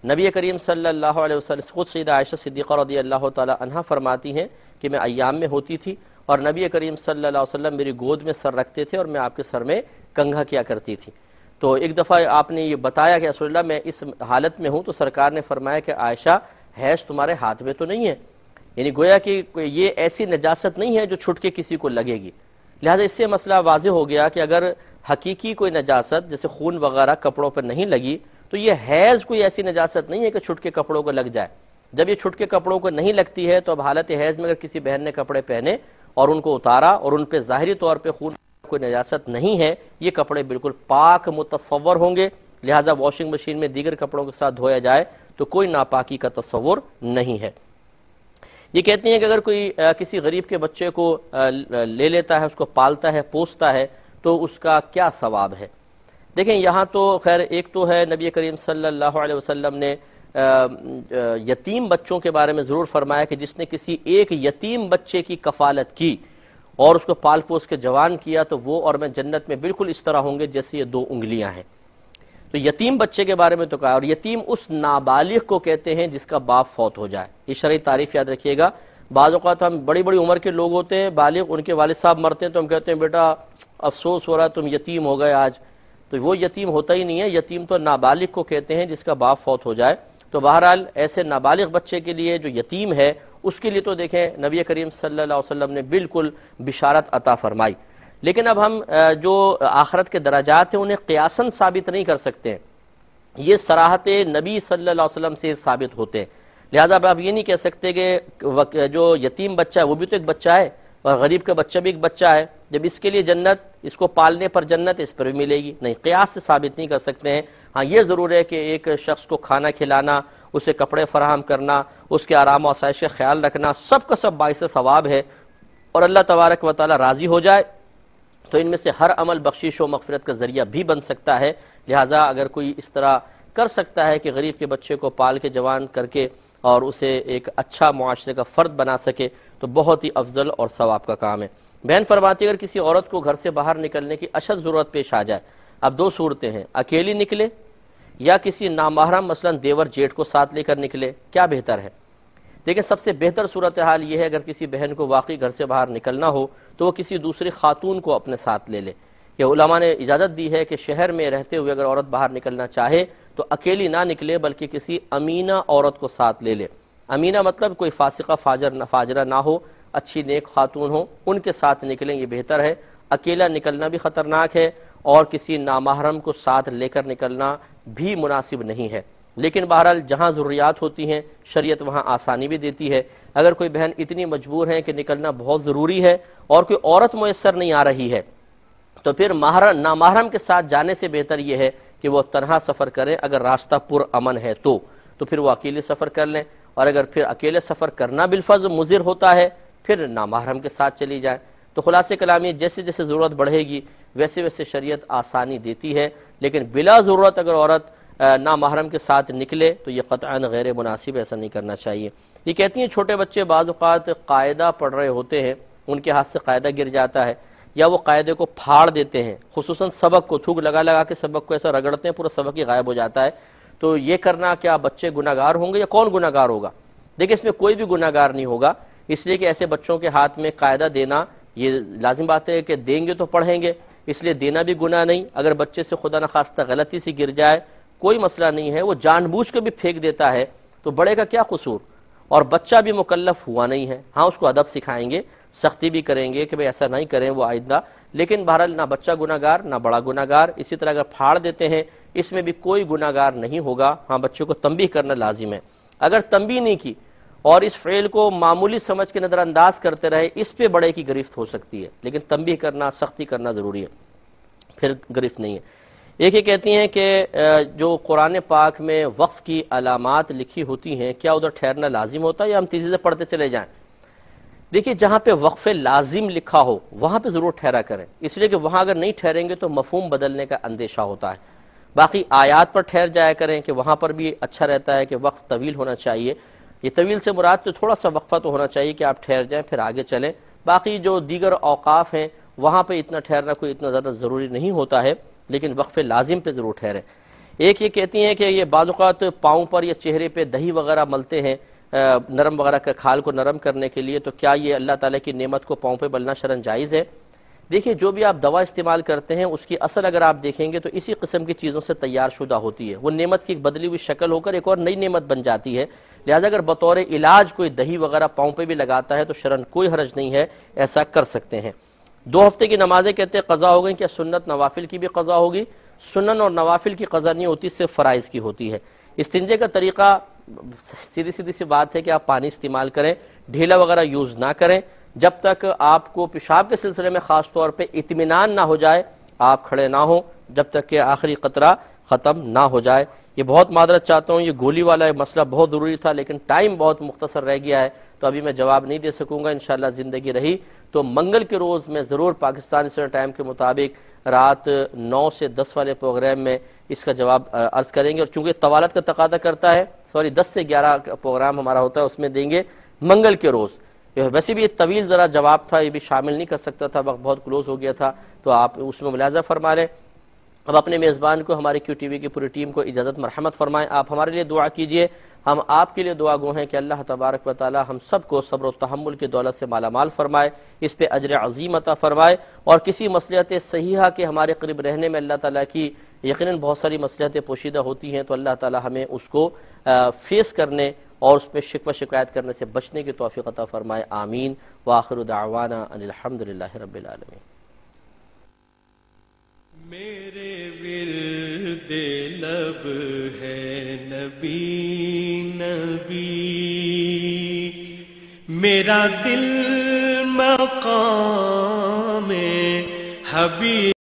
نبی کریم صلی اللہ علیہ وسلم خود سیدہ عائشہ صدیقہ رضی اللہ تعالی عنہا فرماتی ہیں کہ میں ایام میں ہوتی تھی اور نبی کریم صلی اللہ علیہ وسلم میری گود میں سر رکھتے تھے اور میں آپ کے سر میں کنگھا کیا کرتی تھی. تو ایک دفعہ آپ نے یہ بتایا کہ رسول اللہ میں اس حالت میں ہوں، تو سرکار نے فرمایا کہ عائشہ حیض تمہارے ہاتھ میں تو نہیں ہے، یعنی گویا کہ یہ ایسی نجاست نہیں ہے جو چھٹ کے کسی کو لگے گی. لہذا اس سے مسئلہ واضح ہو گیا کہ اگر حقیقی کوئی نجاست جیسے خون وغیرہ کپڑوں پر نہیں لگی تو یہ حیض کوئی ایسی نجاست نہیں ہے کہ چھٹ کے کپڑوں کو لگ جائے. جب یہ چھٹ کے کپڑوں کو نہیں لگتی ہے تو اب حالت حیض میں اگر کسی بہن نے کپڑے پہنے اور ان کو اتارا اور ان پہ ظاہری طور پہ خون کوئی نجاست نہیں ہے، یہ کپڑے بالکل پاک متصور ہوں گے. لہذا واشنگ مشین میں دیگر کپڑوں کے ساتھ دھویا جائے تو کوئی ناپاکی کا تصور نہیں ہے. یہ کہتی ہیں کہ اگر کوئی کسی غریب کے بچے کو لے لیتا ہے، اس کو پالتا ہے، پوستا ہے، تو اس کا کیا ثواب ہے؟ دیکھیں یہاں تو خیر ایک تو ہے نبی کریم صلی اللہ علیہ وسلم نے یتیم بچوں کے بارے میں ضرور فرمایا کہ جس نے کسی ایک یتیم بچے کی کفالت کی اور اس کو پال پوس کے جوان کیا تو وہ اور میں جنت میں بالکل اس طرح ہوں گے جیسے یہ 2 انگلیاں ہیں. تو یتیم بچے کے بارے میں تو کہا، اور یتیم اس نابالغ کو کہتے ہیں جس کا باپ فوت ہو جائے. یہ شرعی تعریف یاد رکھیے گا. بعض اوقات ہم بڑی بڑی عمر کے لوگ ہوتے ہیں بالغ، ان کے والد صاحب مرتے ہیں تو ہم کہتے ہیں بیٹا افسوس ہو رہا ہے تم یتیم ہو گئے آج. تو وہ یتیم ہوتا ہی نہیں ہے، یتیم تو نابالغ کو کہتے ہیں جس کا باپ فوت ہو جائے. تو بہرحال ایسے نابالغ بچے کے لیے جو یتیم ہے اس کے لیے تو دیکھیں نبی کریم صلی اللہ علیہ وسلم نے بالکل بشارت عطا فرمائی. لیکن اب ہم جو آخرت کے درجات ہیں انہیں قیاساً ثابت نہیں کر سکتے، یہ صراحت نبی صلی اللہ علیہ وسلم سے ثابت ہوتے ہیں. لہذا اب آپ یہ نہیں کہہ سکتے کہ جو یتیم بچہ ہے وہ بھی تو ایک بچہ ہے اور غریب کا بچہ بھی ایک بچہ ہے، جب اس کے لیے جنت، اس کو پالنے پر جنت، اس پر بھی ملے گی. نہیں، قیاس سے ثابت نہیں کر سکتے ہیں. ہاں یہ ضرور ہے کہ ایک شخص کو کھانا کھلانا، اسے کپڑے فراہم کرنا، اس کے آرام و آسائش کا خیال رکھنا، سب کا سب باعث ثواب ہے، اور اللہ تبارک و تعالی راضی ہو جائے تو ان میں سے ہر عمل بخشش و مغفرت کا ذریعہ بھی بن سکتا ہے. لہٰذا اگر کوئی اس طرح کر سکتا ہے کہ غریب کے بچے کو پال کے جوان کر کے اور اسے ایک اچھا معاشرے کا فرد بنا سکے تو بہت ہی افضل اور ثواب کا کام ہے. بہن فرماتی ہے اگر کسی عورت کو گھر سے باہر نکلنے کی اشد ضرورت پیش آ جائے، اب 2 صورتیں ہیں، اکیلی نکلے یا کسی نامحرم مثلا دیور جیٹھ کو ساتھ لے کر نکلے، کیا بہتر ہے؟ دیکھیں سب سے بہتر صورتحال یہ ہے اگر کسی بہن کو واقعی گھر سے باہر نکلنا ہو تو وہ کسی دوسری خاتون کو اپنے ساتھ لے لے. یہ علماء نے اجازت دی ہے کہ شہر میں رہتے ہوئے اگر عورت باہر نکلنا چاہے تو اکیلی نہ نکلے بلکہ کسی امینہ عورت کو ساتھ لے لے. امینہ مطلب کوئی فاسقہ فاجرہ نہ ہو، اچھی نیک خاتون ہو، ان کے ساتھ نکلیں، یہ بہتر ہے. اکیلا نکلنا بھی خطرناک ہے اور کسی نامحرم کو ساتھ لے کر نکلنا بھی مناسب نہیں ہے. لیکن بہرحال جہاں ضروریات ہوتی ہیں شریعت وہاں آسانی بھی دیتی ہے. اگر کوئی بہن اتنی مجبور ہے کہ نکلنا بہت ضروری ہے اور کوئی عورت میسر نہیں آ رہی ہے تو پھر نامحرم کے ساتھ جانے سے بہتر یہ ہے کہ وہ تنہا سفر کریں. اگر راستہ پر امن ہے تو پھر وہ اکیلے سفر کر لیں، اور اگر پھر اکیلے سفر کرنا بالفرض مضر ہوتا ہے پھر نامحرم کے ساتھ چلی جائیں. تو خلاصہ کلام یہ جیسے جیسے ضرورت بڑھے گی ویسے ویسے شریعت آسانی دیتی ہے، لیکن بلا ضرورت اگر عورت نامحرم کے ساتھ نکلے تو یہ قطعاً غیر مناسب، ایسا نہیں کرنا چاہیے. یہ کہتی ہیں چھوٹے بچے بعض اوقات قاعدہ پڑھ رہے ہوتے ہیں، ان کے ہاتھ سے قاعدہ گر جاتا ہے یا وہ قاعدے کو پھاڑ دیتے ہیں، خصوصاً سبق کو تھوک لگا لگا کے سبق کو ایسا رگڑتے ہیں پورا سبق ہی غائب ہو جاتا ہے. تو یہ کرنا کیا بچے گناہ گار ہوں گے یا کون گناہ گار ہوگا؟ دیکھیں اس میں کوئی بھی گناہ گار نہیں ہوگا، اس لیے کہ ایسے بچوں کے ہاتھ میں قاعدہ دینا یہ لازم بات ہے کہ دیں گے تو پڑھیں گے، اس لیے دینا بھی گناہ نہیں. اگر بچے سے خدا نخواستہ غلطی سے گر جائے کوئی مسئلہ نہیں ہے، وہ جان بوجھ کے بھی پھینک دیتا ہے تو بڑے کا کیا قصور؟ اور بچہ بھی مکلف ہوا نہیں ہے. ہاں اس کو ادب سکھائیں گے، سختی بھی کریں گے کہ بھئی ایسا نہیں کریں وہ آئندہ، لیکن بہرحال نہ بچہ گناہ گار نہ بڑا گناہ گار. اسی طرح اگر پھاڑ دیتے ہیں اس میں بھی کوئی گناہ گار نہیں ہوگا. ہاں بچوں کو تنبیہ کرنا لازم ہے. اگر تنبیہ نہیں کی اور اس فعل کو معمولی سمجھ کے نظر انداز کرتے رہے اس پہ بڑے کی گرفت ہو سکتی ہے، لیکن تنبیہ کرنا سختی کرنا ضروری ہے، پھر گرفت نہیں ہے. ایک یہ کہتی ہیں کہ جو قرآن پاک میں وقف کی علامات لکھی ہوتی ہیں کیا ادھر ٹھہرنا لازم ہوتا ہے یا ہم تیزی سے پڑھتے چلے جائیں؟ دیکھیے جہاں پہ وقف لازم لکھا ہو وہاں پہ ضرور ٹھہرا کریں، اس لیے کہ وہاں اگر نہیں ٹھہریں گے تو مفہوم بدلنے کا اندیشہ ہوتا ہے. باقی آیات پر ٹھہر جایا کریں کہ وہاں پر بھی اچھا رہتا ہے کہ وقت طویل ہونا چاہیے. یہ طویل سے مراد تو تھوڑا سا وقفہ تو ہونا چاہیے کہ آپ ٹھہر جائیں پھر آگے چلیں. باقی جو دیگر اوقاف ہیں وہاں پہ اتنا ٹھہرنا کوئی اتنا زیادہ ضروری نہیں ہوتا ہے، لیکن وقف لازم پہ ضرور ٹھہریں. ایک یہ کہتی ہیں کہ یہ بعض اوقات پاؤں پر یا چہرے پہ دہی وغیرہ ملتے ہیں نرم وغیرہ کا کھال کو نرم کرنے کے لیے، تو کیا یہ اللہ تعالیٰ کی نعمت کو پاؤں پہ ملنا شرعاً جائز ہے؟ دیکھیے جو بھی آپ دوا استعمال کرتے ہیں اس کی اصل اگر آپ دیکھیں گے تو اسی قسم کی چیزوں سے تیار شدہ ہوتی ہے، وہ نعمت کی ایک بدلی ہوئی شکل ہو کر ایک اور نئی نعمت بن جاتی ہے. لہٰذا اگر بطور علاج کوئی دہی وغیرہ پاؤں پہ بھی لگاتا ہے تو شرعاً کوئی حرج نہیں ہے، ایسا کر سکتے ہیں. 2 ہفتے کی نمازیں کہتے ہیں قضا ہو گئیں، کیا سنت نوافل کی بھی قضا ہوگی؟ سنن اور نوافل کی قضا نہیں ہوتی، صرف فرائض کی ہوتی ہے. استنجے کا طریقہ سیدھی سی بات ہے کہ آپ پانی استعمال کریں، ڈھیلا وغیرہ یوز نہ کریں. جب تک آپ کو پیشاب کے سلسلے میں خاص طور پہ اطمینان نہ ہو جائے آپ کھڑے نہ ہوں جب تک کہ آخری قطرہ ختم نہ ہو جائے. یہ بہت معذرت چاہتا ہوں، یہ گولی والا مسئلہ بہت ضروری تھا لیکن ٹائم بہت مختصر رہ گیا ہے تو ابھی میں جواب نہیں دے سکوں گا. انشاءاللہ زندگی رہی تو منگل کے روز میں ضرور پاکستان اسٹینڈرڈ ٹائم کے مطابق رات 9 سے 10 والے پروگرام میں اس کا جواب عرض کریں گے. اور چونکہ طوالت کا تقاضا کرتا ہے 10 سے 11 پروگرام ہمارا ہوتا ہے اس میں دیں گے منگل کے روز. ویسے بھی یہ طویل ذرا جواب تھا، یہ بھی شامل نہیں کر سکتا تھا، وقت بہت کلوز ہو گیا تھا تو آپ اس میں ملاحظہ فرما لیں. اب اپنے میزبان کو ہماری کیو ٹی وی کی پوری ٹیم کو اجازت مرحمت فرمائیں. آپ ہمارے لیے دعا کیجئے، ہم آپ کے لیے دعا گو ہیں کہ اللہ تبارک و تعالی ہم سب کو صبر و تحمل کی دولت سے مالا مال فرمائے، اس پہ اجر عظیم عطا فرمائے. اور کسی مصلحت صحیحہ کے ہمارے قریب رہنے میں اللہ تعالیٰ کی یقیناً بہت ساری مصلحتیں پوشیدہ ہوتی ہیں تو اللہ تعالیٰ ہمیں اس کو فیس کرنے اور اس پہ شکوہ شکایت کرنے سے بچنے کی توفیق عطا فرمائے. آمین. وآخر دعوانا ان الحمدللہ رب العالمین. میرے ورد لب ہے نبی نبی، میرا دل مقام حبیب